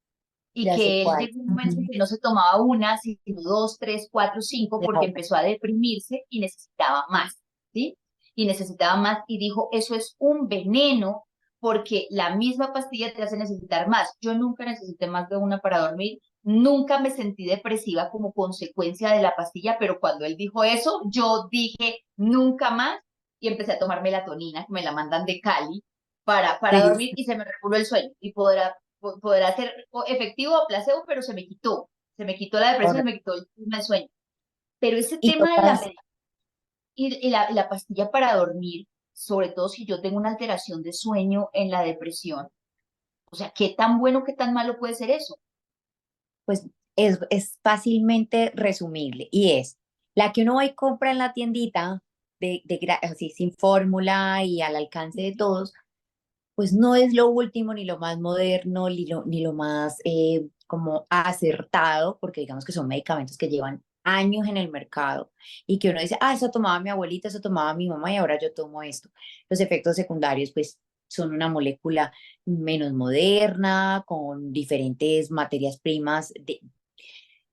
y ya sé que él cuál. llegó un momento en Ujú. que no se tomaba una, sino dos, tres, cuatro, cinco, porque Laura, empezó a deprimirse y necesitaba más, ¿sí? Y necesitaba más y dijo, eso es un veneno porque la misma pastilla te hace necesitar más. Yo nunca necesité más de una para dormir, nunca me sentí depresiva como consecuencia de la pastilla, pero cuando él dijo eso, yo dije, nunca más, y empecé a tomar melatonina, que me la mandan de Cali, para sí, dormir y se me reguló el sueño y podrá ser efectivo o placebo, pero se me quitó la depresión, se me correcto. quitó el tema del sueño. Pero ese Y tema de la todas, medicina y la pastilla para dormir, sobre todo si yo tengo una alteración de sueño en la depresión, o sea, ¿qué tan bueno, qué tan malo puede ser eso? pues es fácilmente resumible y es la que uno va y compra en la tiendita así, sin fórmula y al alcance de todos, pues no es lo último, ni lo más moderno, ni lo más como acertado, porque digamos que son medicamentos que llevan años en el mercado y que uno dice, ah, eso tomaba mi abuelita, eso tomaba mi mamá y ahora yo tomo esto. Los efectos secundarios, pues son una molécula menos moderna, con diferentes materias primas.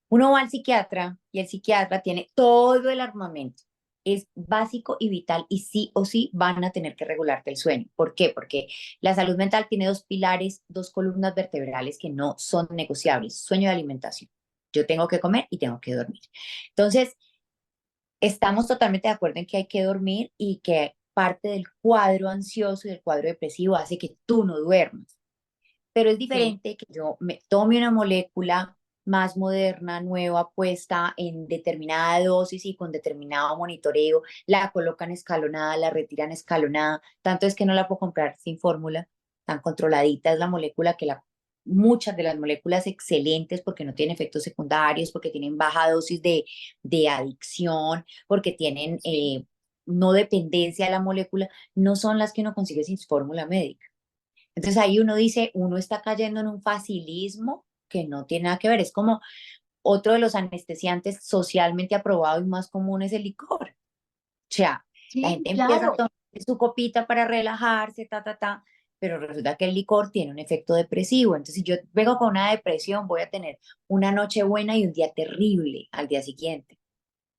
Uno va al psiquiatra y el psiquiatra tiene todo el armamento. Es básico y vital y sí o sí van a tener que regularte el sueño. ¿Por qué? Porque la salud mental tiene dos pilares, dos columnas vertebrales que no son negociables. Sueño y alimentación. Yo tengo que comer y tengo que dormir. Entonces, estamos totalmente de acuerdo en que hay que dormir y que parte del cuadro ansioso y del cuadro depresivo hace que tú no duermas. pero es Sí, diferente que yo me tome una molécula más moderna, nueva, puesta en determinada dosis y con determinado monitoreo, la colocan escalonada, la retiran escalonada, tanto es que no la puedo comprar sin fórmula, tan controladita es la molécula que muchas de las moléculas excelentes porque no tienen efectos secundarios, porque tienen baja dosis de adicción, porque tienen sí. no dependencia de la molécula, no son las que uno consigue sin fórmula médica. Entonces ahí uno dice, uno está cayendo en un facilismo que no tiene nada que ver. Es como otro de los anestesiantes socialmente aprobado y más común es el licor. O sea, la Sí, gente empieza a claro. tomar su copita para relajarse, pero resulta que el licor tiene un efecto depresivo. Entonces, si yo vengo con una depresión, voy a tener una noche buena y un día terrible al día siguiente,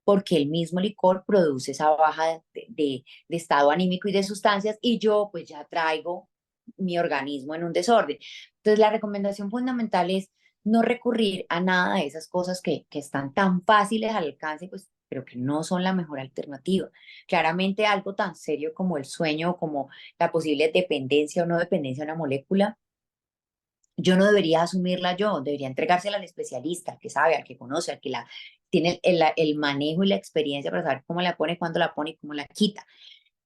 porque el mismo licor produce esa baja de estado anímico y de sustancias y yo pues ya traigo mi organismo en un desorden. Entonces la recomendación fundamental es no recurrir a nada de esas cosas que están tan fáciles al alcance, pues, pero que no son la mejor alternativa. Claramente algo tan serio como el sueño, como la posible dependencia o no dependencia de una molécula, yo no debería asumirla yo, debería entregársela al especialista, al que sabe, al que conoce, al que tiene el manejo y la experiencia para saber cómo la pone, cuándo la pone y cómo la quita.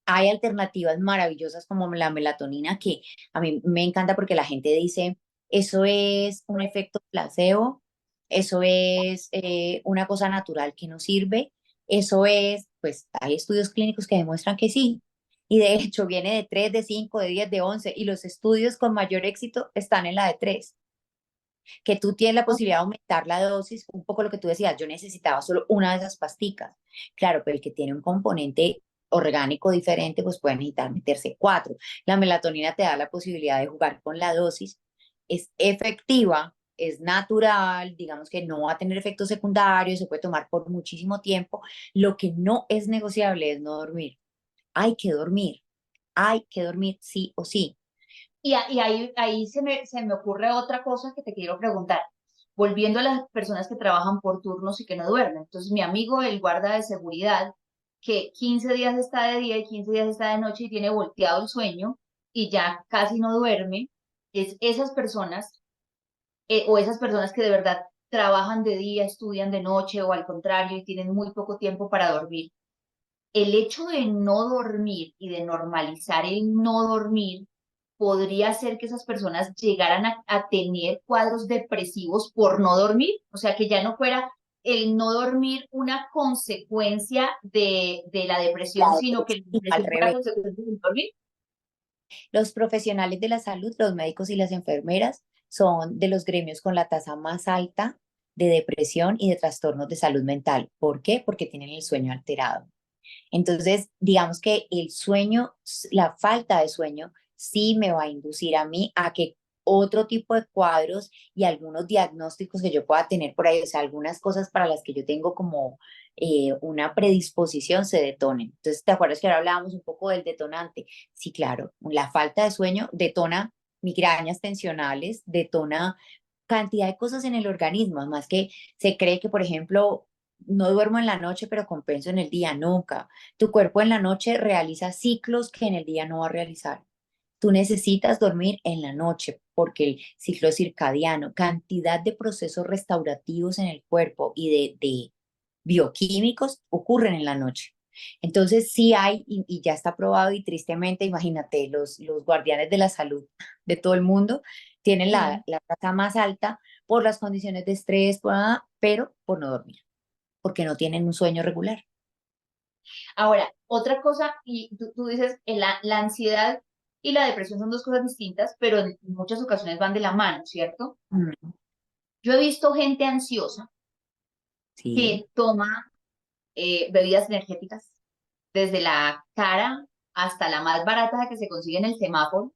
Hay alternativas maravillosas como la melatonina que a mí me encanta porque la gente dice, eso es un efecto placebo, eso es una cosa natural que no sirve, eso es, pues hay estudios clínicos que demuestran que sí. Y de hecho viene de 3 de 5 de 10 de 11 y los estudios con mayor éxito están en la de 3 que tú tienes la Ok. posibilidad de aumentar la dosis, un poco lo que tú decías, yo necesitaba solo una de esas pasticas. Claro, pero el que tiene un componente orgánico diferente, pues puede necesitar meterse 4. La melatonina te da la posibilidad de jugar con la dosis, es efectiva, es natural, digamos que no va a tener efectos secundarios, se puede tomar por muchísimo tiempo. Lo que no es negociable es no dormir. Hay que dormir, hay que dormir sí o sí. Y ahí se me ocurre otra cosa que te quiero preguntar. Volviendo a las personas que trabajan por turnos y que no duermen. Entonces, mi amigo, el guarda de seguridad, que 15 días está de día y 15 días está de noche y tiene volteado el sueño y ya casi no duerme, es esas personas o esas personas que de verdad trabajan de día, estudian de noche o al contrario y tienen muy poco tiempo para dormir. El hecho de no dormir y de normalizar el no dormir podría hacer que esas personas llegaran a tener cuadros depresivos por no dormir, o sea, que ya no fuera el no dormir una consecuencia de la La depresión, sino que la depresión, al depresión fuera revés. consecuencia de no dormir. Los profesionales de la salud, los médicos y las enfermeras, son de los gremios con la tasa más alta de depresión y de trastornos de salud mental. ¿Por qué? Porque tienen el sueño alterado. Entonces, digamos que el sueño, la falta de sueño, sí me va a inducir a mí a que otro tipo de cuadros y algunos diagnósticos que yo pueda tener por ahí, o sea, algunas cosas para las que yo tengo como una predisposición se detonen. Entonces, ¿te acuerdas que ahora hablábamos un poco del detonante? Sí, claro, la falta de sueño detona migrañas tensionales, detona cantidad de cosas en el organismo, más que se cree que, por ejemplo, no duermo en la noche, pero compenso en el día, nunca. Tu cuerpo en la noche realiza ciclos que en el día no va a realizar. Tú necesitas dormir en la noche porque el ciclo circadiano, cantidad de procesos restaurativos en el cuerpo y de bioquímicos ocurren en la noche. Entonces sí hay, y ya está probado y tristemente, imagínate, los guardianes de la salud de todo el mundo tienen Sí. la tasa más alta por las condiciones de estrés, pero por no dormir, porque no tienen un sueño regular. Ahora, otra cosa, y tú dices, la ansiedad y la depresión son dos cosas distintas, pero en muchas ocasiones van de la mano, ¿cierto? Mm, Yo he visto gente ansiosa sí, que toma bebidas energéticas, desde la cara hasta la más barata que se consigue en el semáforo,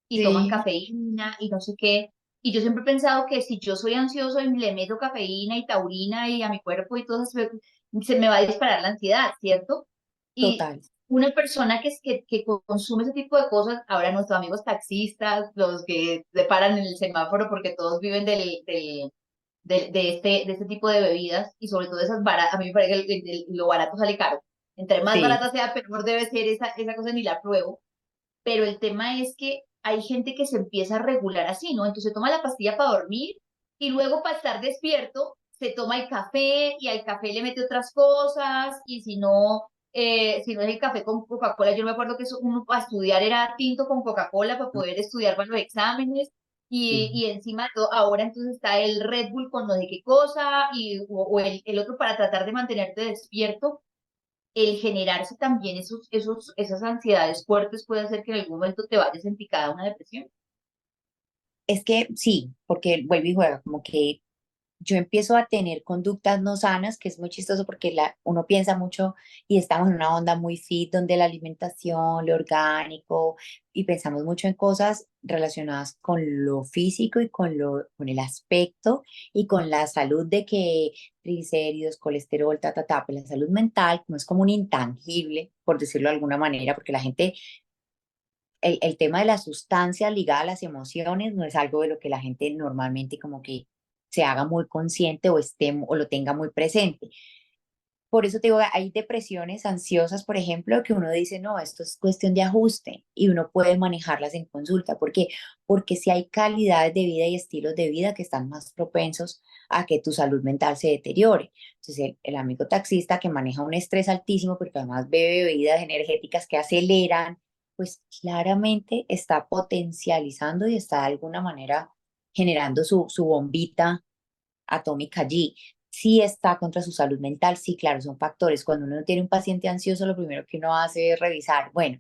y toman sí, cafeína y no sé qué. Y yo siempre he pensado que si yo soy ansioso y le meto cafeína y taurina y a mi cuerpo y todo eso, se me va a disparar la ansiedad, ¿cierto? Y total. una persona que consume ese tipo de cosas, ahora nuestros amigos taxistas, los que se paran en el semáforo porque todos viven de este tipo de bebidas y sobre todo esas baratas, a mí me parece que lo barato sale caro. Entre más Sí, barata sea, peor debe ser esa cosa, ni la pruebo. Pero el tema es que hay gente que se empieza a regular así, ¿no? Entonces toma la pastilla para dormir y luego para estar despierto se toma el café y al café le mete otras cosas y si no es el café con Coca-Cola, yo no me acuerdo que eso, uno para estudiar era tinto con Coca-Cola para poder estudiar para los exámenes Sí. y encima de todo, ahora entonces está el Red Bull con no sé qué cosa o el otro para tratar de mantenerte despierto. El generarse también esas ansiedades fuertes puede hacer que en algún momento te vayas en picada a una depresión. Es que sí, porque vuelve y juega, como que yo empiezo a tener conductas no sanas, que es muy chistoso porque uno piensa mucho y estamos en una onda muy fit donde la alimentación, lo orgánico, y pensamos mucho en cosas relacionadas con lo físico y con el aspecto y con la salud de que triglicéridos, colesterol, pero la salud mental no es como un intangible, por decirlo de alguna manera, porque la gente el tema de las sustancias ligadas a las emociones no es algo de lo que la gente normalmente como que se haga muy consciente o esté o lo tenga muy presente. Por eso te digo, hay depresiones ansiosas, por ejemplo, que uno dice, no, esto es cuestión de ajuste y uno puede manejarlas en consulta. ¿Por qué? Porque si hay calidades de vida y estilos de vida que están más propensos a que tu salud mental se deteriore. Entonces, el amigo taxista que maneja un estrés altísimo, porque además bebe bebidas energéticas que aceleran, pues claramente está potencializando y está de alguna manera generando su bombita atómica allí. Sí está contra su salud mental, sí, claro, son factores. Cuando uno tiene un paciente ansioso, lo primero que uno hace es revisar, bueno,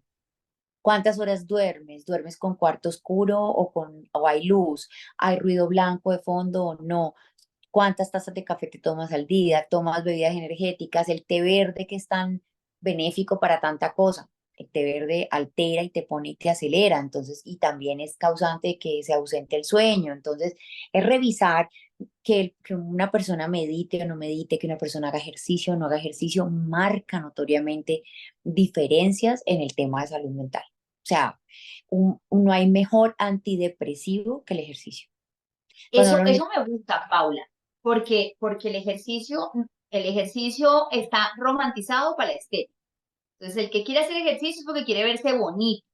¿cuántas horas duermes? ¿Duermes con cuarto oscuro o hay luz? ¿Hay ruido blanco de fondo o no? ¿Cuántas tazas de café te tomas al día? ¿Tomas bebidas energéticas? El té verde que es tan benéfico para tanta cosa. El té verde altera y te pone y te acelera, entonces, y también es causante de que se ausente el sueño. Entonces, es revisar que una persona medite o no medite, que una persona haga ejercicio o no haga ejercicio, marca notoriamente diferencias en el tema de salud mental. O sea, no hay mejor antidepresivo que el ejercicio. Cuando uno Eso me gusta, Paula, porque el ejercicio está romantizado para la estética. Entonces, el que quiere hacer ejercicio es porque quiere verse bonito,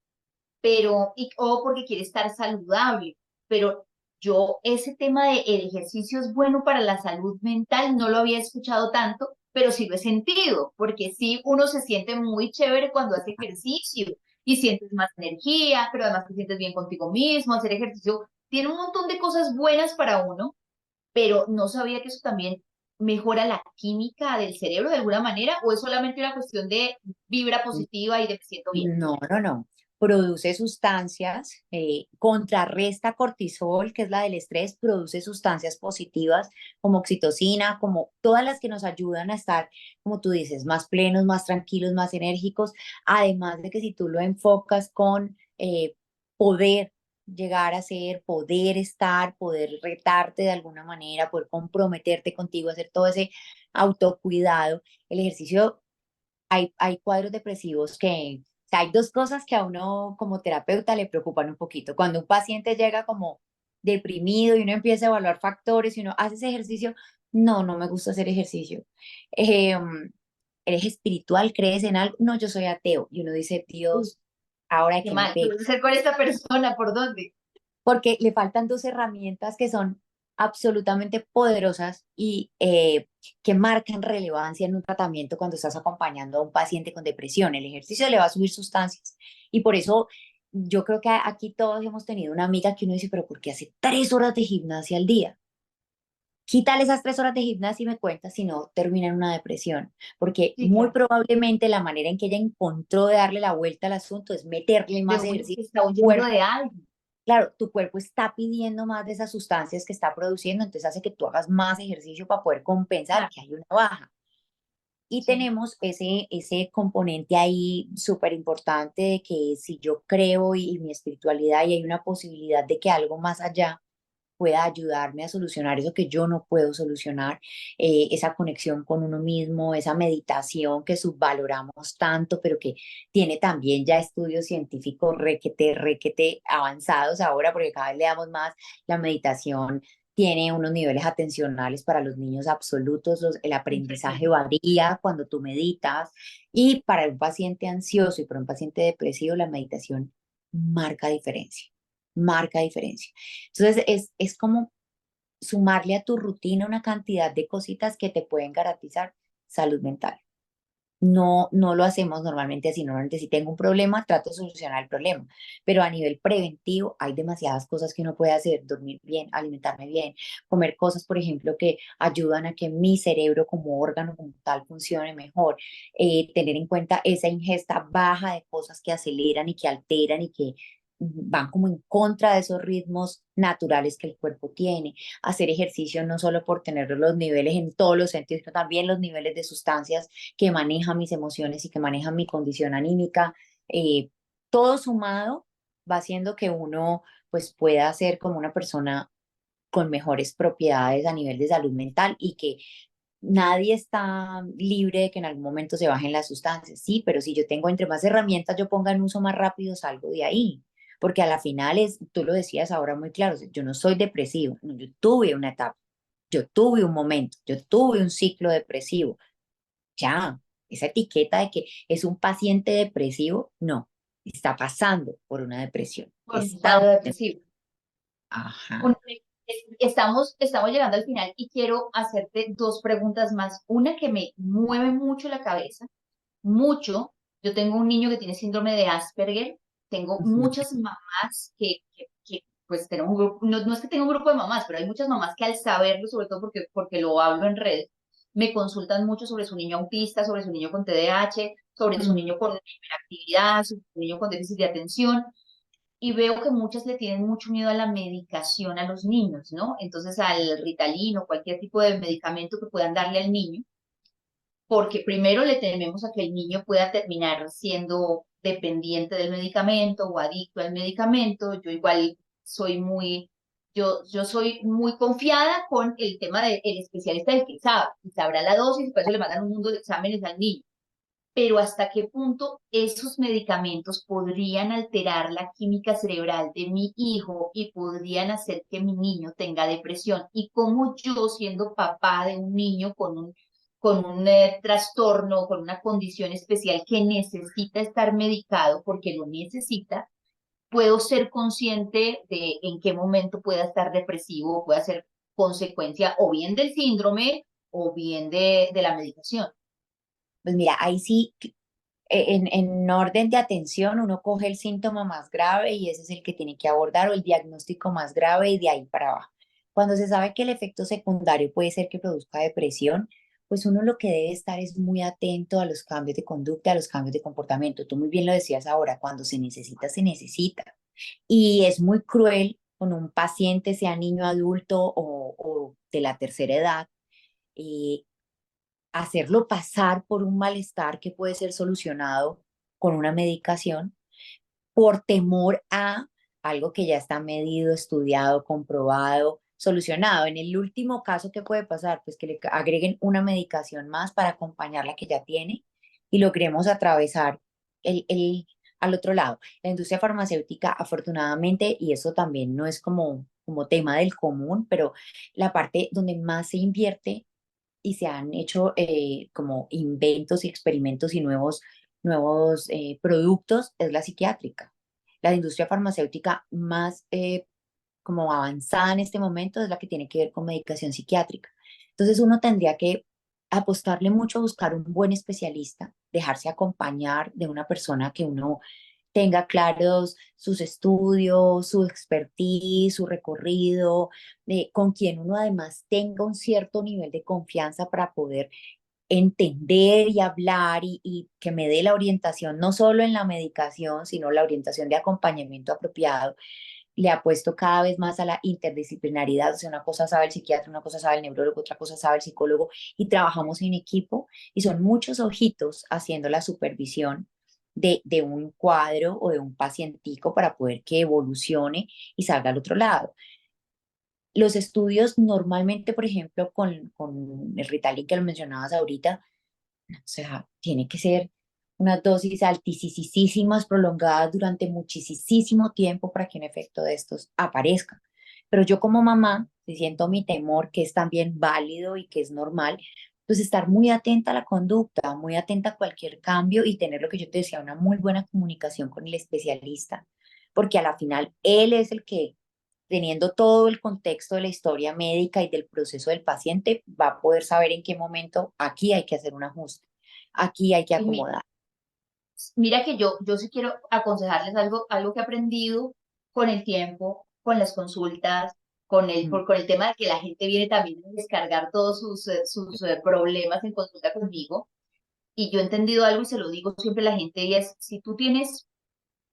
o porque quiere estar saludable. Pero yo, ese tema de el ejercicio es bueno para la salud mental, no lo había escuchado tanto, pero sí lo he sentido, porque sí, uno se siente muy chévere cuando hace ejercicio y sientes más energía, pero además te sientes bien contigo mismo, hacer ejercicio tiene un montón de cosas buenas para uno, pero no sabía que eso también mejora la química del cerebro de alguna manera, o es solamente una cuestión de vibra positiva y de me siento bien. no, no, no. Produce sustancias, contrarresta cortisol, que es la del estrés, produce sustancias positivas como oxitocina, como todas las que nos ayudan a estar, como tú dices, más plenos, más tranquilos, más enérgicos. Además de que si tú lo enfocas con poder llegar a ser, poder estar, poder retarte de alguna manera, poder comprometerte contigo, hacer todo ese autocuidado, el ejercicio hay cuadros depresivos o sea, hay dos cosas que a uno como terapeuta le preocupan un poquito. Cuando un paciente llega como deprimido y uno empieza a evaluar factores y uno hace ese ejercicio, no, no me gusta hacer ejercicio. ¿Eres espiritual? ¿Crees en algo? No, yo soy ateo. Y uno dice, Uy, Dios, ¿ahora de qué qué me mal, ¿qué pega? voy a hacer con esta persona? ¿Por dónde? Porque le faltan dos herramientas que son absolutamente poderosas y que marcan relevancia en un tratamiento cuando estás acompañando a un paciente con depresión. El ejercicio le va a subir sustancias y por eso yo creo que aquí todos hemos tenido una amiga que uno dice, pero ¿por qué hace 3 horas de gimnasia al día? Quítale esas 3 horas de gimnasia y me cuenta si no termina en una depresión, porque Sí, muy claro, probablemente la manera en que ella encontró de darle la vuelta al asunto es meterle de más uno que ejercicio está al huyendo cuerpo. de algo. Claro, tu cuerpo está pidiendo más de esas sustancias que está produciendo, entonces hace que tú hagas más ejercicio para poder compensar Claro, que hay una baja. Y sí. tenemos ese componente ahí súper importante de que si yo creo y mi espiritualidad y hay una posibilidad de que algo más allá pueda ayudarme a solucionar eso que yo no puedo solucionar, esa conexión con uno mismo, esa meditación que subvaloramos tanto, pero que tiene también ya estudios científicos requete avanzados ahora, porque cada vez le damos más, la meditación tiene unos niveles atencionales para los niños absolutos, el aprendizaje Impresionante. varía cuando tú meditas y para un paciente ansioso y para un paciente depresivo la meditación marca diferencia. marca diferencia. Entonces es como sumarle a tu rutina una cantidad de cositas que te pueden garantizar salud mental. No, no lo hacemos normalmente así. Normalmente si tengo un problema, trato de solucionar el problema. Pero a nivel preventivo hay demasiadas cosas que uno puede hacer. Dormir bien, alimentarme bien, comer cosas, por ejemplo, que ayudan a que mi cerebro como órgano como tal funcione mejor. Tener en cuenta esa ingesta baja de cosas que aceleran y que alteran y que van como en contra de esos ritmos naturales que el cuerpo tiene. Hacer ejercicio no solo por tener los niveles en todos los sentidos, sino también los niveles de sustancias que maneja mis emociones y que maneja mi condición anímica. eh, Todo sumado va haciendo que uno pues pueda ser como una persona con mejores propiedades a nivel de salud mental y que nadie está libre de que en algún momento se bajen las sustancias, sí, pero si yo tengo entre más herramientas yo ponga en uso más rápido, salgo de ahí. Porque a la final es, tú lo decías ahora muy claro, yo no soy depresivo, no, yo tuve una etapa, yo tuve un momento, yo tuve un ciclo depresivo, ya, esa etiqueta de que es un paciente depresivo, no, está pasando por una depresión. por un Estamos. cuadro depresivo. Ajá. Un- estamos llegando al final y quiero hacerte dos preguntas más. Una que me mueve mucho la cabeza, mucho. Yo tengo un niño que tiene síndrome de Asperger. Tengo Ujú. muchas mamás pues tenemos un grupo, no, no es que tenga un grupo de mamás, pero hay muchas mamás que al saberlo, sobre todo porque lo hablo en redes, me consultan mucho sobre su niño autista, sobre su niño con TDAH, sobre su Mm. niño con hiperactividad, su niño con déficit de atención y veo que muchas le tienen mucho miedo a la medicación a los niños, ¿no? Entonces al Ritalin o cualquier tipo de medicamento que puedan darle al niño, porque primero le tememos a que el niño pueda terminar siendo dependiente del medicamento o adicto al medicamento. Yo igual soy muy, yo soy muy confiada con el tema del especialista del que sabe, y sabrá la dosis, y por eso le mandan un mundo de exámenes al niño, pero hasta qué punto esos medicamentos podrían alterar la química cerebral de mi hijo y podrían hacer que mi niño tenga depresión. Y cómo yo, siendo papá de un niño con un trastorno, con una condición especial que necesita estar medicado porque lo necesita, puedo ser consciente de en qué momento pueda estar depresivo o pueda ser consecuencia o bien del síndrome o bien de la medicación. Pues mira, ahí sí, en orden de atención, uno coge el síntoma más grave y ese es el que tiene que abordar o el diagnóstico más grave y de ahí para abajo. Cuando se sabe que el efecto secundario puede ser que produzca depresión, pues uno lo que debe estar es muy atento a los cambios de conducta, a los cambios de comportamiento. Tú muy bien lo decías ahora, cuando se necesita, se necesita. Y es muy cruel con un paciente, sea niño, adulto o de la tercera edad, eh, hacerlo pasar por un malestar que puede ser solucionado con una medicación por temor a algo que ya está medido, estudiado, comprobado, solucionado. En el último caso, ¿qué puede pasar? Pues que le agreguen una medicación más para acompañar la que ya tiene y logremos atravesar al otro lado. La industria farmacéutica, afortunadamente, y eso también no es como tema del común, pero la parte donde más se invierte y se han hecho como inventos y experimentos y nuevos productos es la psiquiátrica. La industria farmacéutica más como avanzada en este momento es la que tiene que ver con medicación psiquiátrica. Entonces uno tendría que apostarle mucho a buscar un buen especialista, dejarse acompañar de una persona que uno tenga claros sus estudios, su expertise, su recorrido, con quien uno además tenga un cierto nivel de confianza para poder entender y hablar y que me dé la orientación, no solo en la medicación, sino la orientación de acompañamiento apropiado. Le apuesto cada vez más a la interdisciplinaridad, o sea, una cosa sabe el psiquiatra, una cosa sabe el neurólogo, otra cosa sabe el psicólogo, y trabajamos en equipo, y son muchos ojitos haciendo la supervisión de un cuadro o de un pacientico para poder que evolucione y salga al otro lado. Los estudios normalmente, por ejemplo, con el Ritalin que lo mencionabas ahorita, o sea, tiene que ser unas dosis altísimas, prolongadas durante muchísimo tiempo para que un efecto de estos aparezca. Pero yo como mamá, si siento mi temor, que es también válido y que es normal, pues estar muy atenta a la conducta, muy atenta a cualquier cambio y tener lo que yo te decía, una muy buena comunicación con el especialista porque a la final él es el que, teniendo todo el contexto de la historia médica y del proceso del paciente, va a poder saber en qué momento aquí hay que hacer un ajuste, aquí hay que Y acomodar. mira que yo sí quiero aconsejarles algo que he aprendido con el tiempo, con las consultas, Mm. con el tema de que la gente viene también a descargar todos sus problemas en consulta conmigo. Y yo he entendido algo y se lo digo siempre a la gente, y es, si tú tienes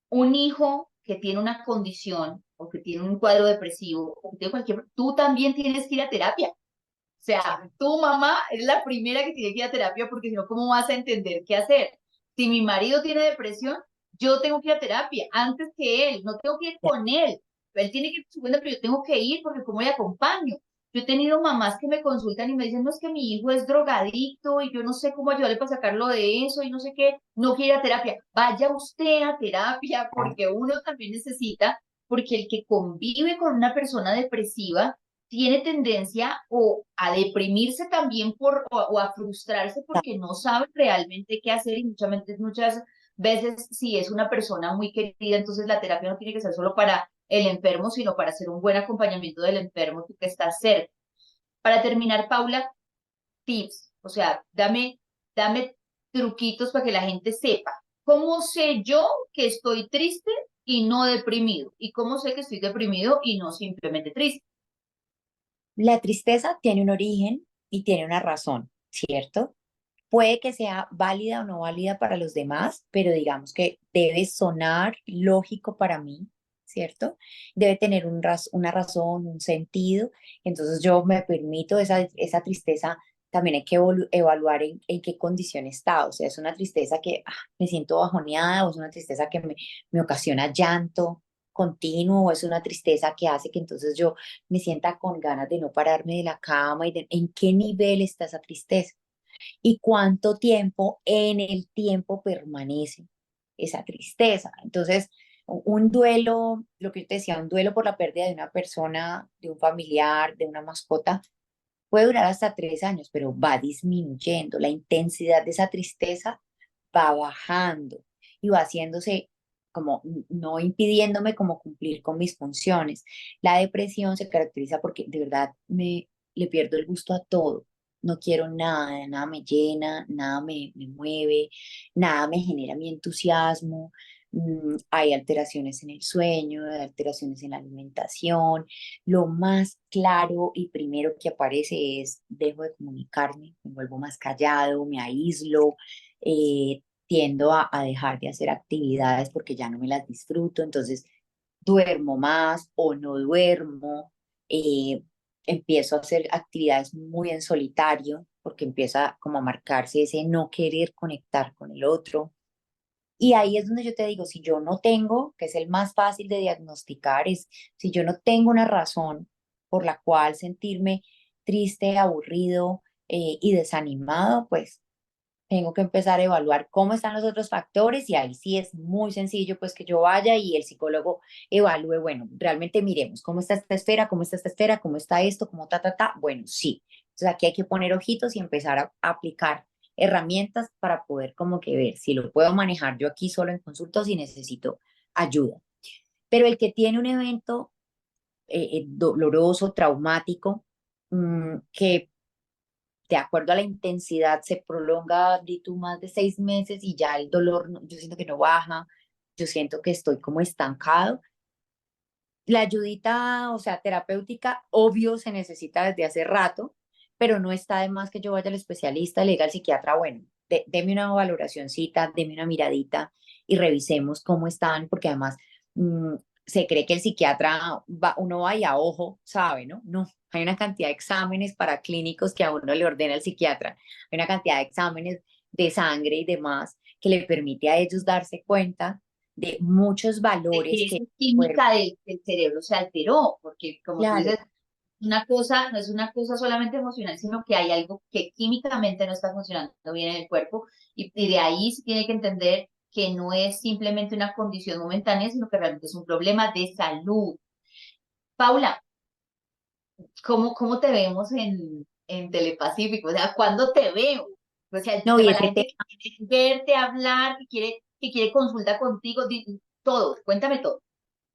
un hijo que tiene una condición o que tiene un cuadro depresivo o que tiene cualquier, tú también tienes que ir a terapia. O sea, tu mamá es la primera que tiene que ir a terapia porque si no, ¿cómo vas a entender qué hacer? Si mi marido tiene depresión, yo tengo que ir a terapia antes que él, no tengo que ir Ya. con él. Él tiene que ir por su cuenta, pero yo tengo que ir porque ¿cómo le acompaño? Yo he tenido mamás que me consultan y me dicen, no, es que mi hijo es drogadicto y yo no sé cómo ayudarle para sacarlo de eso y no sé qué, no quiere ir a terapia. Vaya usted a terapia porque uno también necesita, porque el que convive con una persona depresiva tiene tendencia o a deprimirse también o a frustrarse porque no sabe realmente qué hacer y muchas veces si es una persona muy querida, entonces la terapia no tiene que ser solo para el enfermo, sino para hacer un buen acompañamiento del enfermo tú que estás cerca. Para terminar, Paula, tips, o sea, dame truquitos para que la gente sepa. ¿Cómo sé yo que estoy triste y no deprimido? ¿Y cómo sé que estoy deprimido y no simplemente triste? La tristeza tiene un origen y tiene una razón, ¿cierto? Puede que sea válida o no válida para los demás, pero digamos que debe sonar lógico para mí, ¿cierto? Debe tener una razón, un sentido. Entonces yo me permito esa tristeza, también hay que evaluar en qué condición está. O sea, es una tristeza que me siento bajoneada o es una tristeza que me ocasiona llanto continuo o es una tristeza que hace que entonces yo me sienta con ganas de no pararme de la cama y en qué nivel está esa tristeza y cuánto tiempo en el tiempo permanece esa tristeza. Entonces, un duelo, lo que yo te decía, un duelo por la pérdida de una persona, de un familiar, de una mascota, puede durar hasta 3 años, pero va disminuyendo. La intensidad de esa tristeza va bajando y va haciéndose como no impidiéndome como cumplir con mis funciones. La depresión se caracteriza porque de verdad le pierdo el gusto a todo. No quiero nada, nada me llena, nada me mueve, nada me genera mi entusiasmo. Hay alteraciones en el sueño, hay alteraciones en la alimentación. Lo más claro y primero que aparece es dejo de comunicarme, me vuelvo más callado, me aíslo, tiendo a dejar de hacer actividades porque ya no me las disfruto, entonces duermo más o no duermo, eh, empiezo a hacer actividades muy en solitario porque empieza como a marcarse ese no querer conectar con el otro. Y ahí es donde yo te digo, si yo no tengo, que es el más fácil de diagnosticar, es si yo no tengo una razón por la cual sentirme triste, aburrido y desanimado, pues tengo que empezar a evaluar cómo están los otros factores y ahí sí es muy sencillo, pues que yo vaya y el psicólogo evalúe, bueno, realmente miremos cómo está esta esfera, cómo está esta esfera, cómo está esto, cómo ta. Bueno, sí. Entonces aquí hay que poner ojitos y empezar a aplicar herramientas para poder como que ver si lo puedo manejar yo aquí solo en consulta o si necesito ayuda. Pero el que tiene un evento doloroso, traumático, que de acuerdo a la intensidad se prolonga, di tú, más de 6 meses y ya el dolor, yo siento que no baja, yo siento que estoy como estancado. La ayudita, o sea, terapéutica, obvio, se necesita desde hace rato, pero no está de más que yo vaya al especialista, le diga al psiquiatra, bueno, deme una valoracioncita, deme una miradita y revisemos cómo están, porque además mm, se cree que el psiquiatra uno va y a ojo, sabe, ¿no? No, hay una cantidad de exámenes para clínicos que a uno le ordena el psiquiatra, hay una cantidad de exámenes de sangre y demás que le permite a ellos darse cuenta de muchos De valores que que esa el cuerpo. química del cerebro se alteró, porque como tú Claro, dices, una cosa, no es una cosa solamente emocional, sino que hay algo que químicamente no está funcionando bien en el cuerpo y de ahí se tiene que entender que no es simplemente una condición momentánea, sino que realmente es un problema de salud. Paula, ¿cómo te vemos en Telepacífico? O sea, ¿cuándo te veo? O sea, no, y para la ese gente tema, que quiere verte hablar, que quiere consulta contigo, todo, cuéntame todo.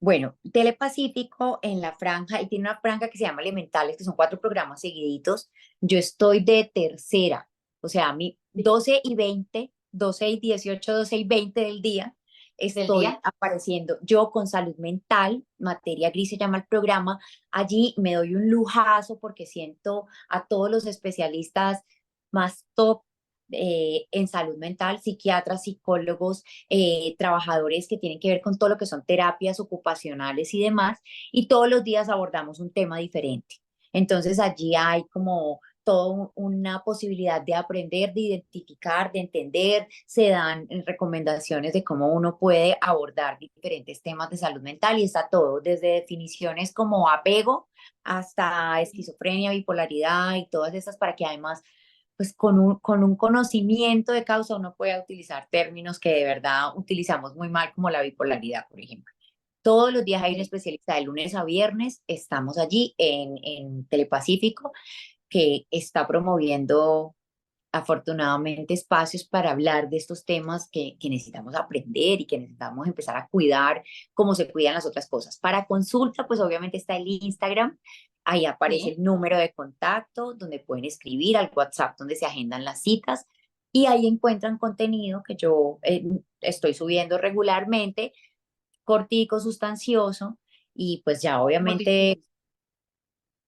Bueno, Telepacífico en la franja, y tiene una franja que se llama Elementales, que son 4 programas seguiditos. Yo estoy de tercera, o sea, a mí 12:20, 12:18, 12:20 del día, Del estoy día. apareciendo yo con salud mental, materia gris se llama el programa. Allí me doy un lujazo porque siento a todos los especialistas más top en salud mental, psiquiatras, psicólogos, trabajadores que tienen que ver con todo lo que son terapias ocupacionales y demás, y todos los días abordamos un tema diferente. Entonces allí hay como toda una posibilidad de aprender, de identificar, de entender, se dan recomendaciones de cómo uno puede abordar diferentes temas de salud mental y está todo, desde definiciones como apego hasta esquizofrenia, bipolaridad y todas esas para que además pues con un conocimiento de causa uno puede utilizar términos que de verdad utilizamos muy mal, como la bipolaridad, por ejemplo. Todos los días hay un Sí. especialista, de lunes a viernes, estamos allí en Telepacífico, que está promoviendo afortunadamente espacios para hablar de estos temas que necesitamos aprender y que necesitamos empezar a cuidar como se cuidan las otras cosas. Para consulta, pues obviamente está el Instagram, ahí aparece Sí. el número de contacto donde pueden escribir al WhatsApp donde se agendan las citas y ahí encuentran contenido que yo estoy subiendo regularmente, cortico, sustancioso y pues ya obviamente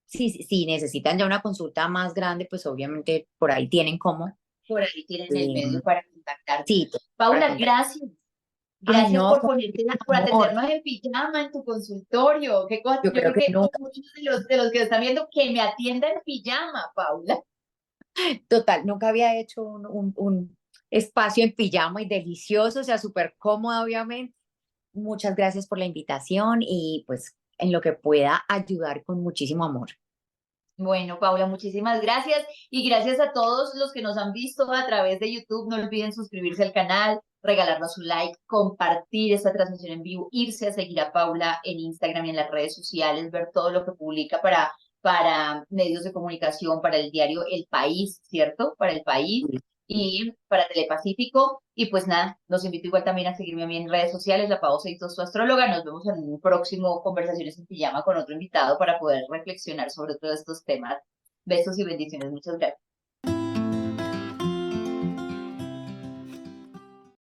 si necesitan ya una consulta más grande, pues obviamente por ahí tienen cómo. Por ahí tienen el Eh, medio para contactarte. sí, para Paula, contar. gracias. Ay, Gracias no, por con ponerte, por amor. atendernos en pijama en tu consultorio. Qué cosa, Yo yo creo creo que que nunca, muchos de los que están viendo que me atienda en pijama, Paula. total, nunca había hecho un espacio en pijama y delicioso, o sea, súper cómoda, obviamente. Muchas gracias por la invitación y pues en lo que pueda ayudar con muchísimo amor. Bueno, Paula, muchísimas gracias y gracias a todos los que nos han visto a través de YouTube. No olviden suscribirse al canal, regalarnos un like, compartir esta transmisión en vivo, irse a seguir a Paula en Instagram y en las redes sociales, ver todo lo que publica para medios de comunicación, para el diario El País, ¿cierto? Para El País y para Telepacífico. Y pues nada, los invito igual también a seguirme a mí en redes sociales, La Pavo Seitos, tu astróloga. Nos vemos en un próximo Conversaciones en Pijama con otro invitado para poder reflexionar sobre todos estos temas. Besos y bendiciones. Muchas gracias.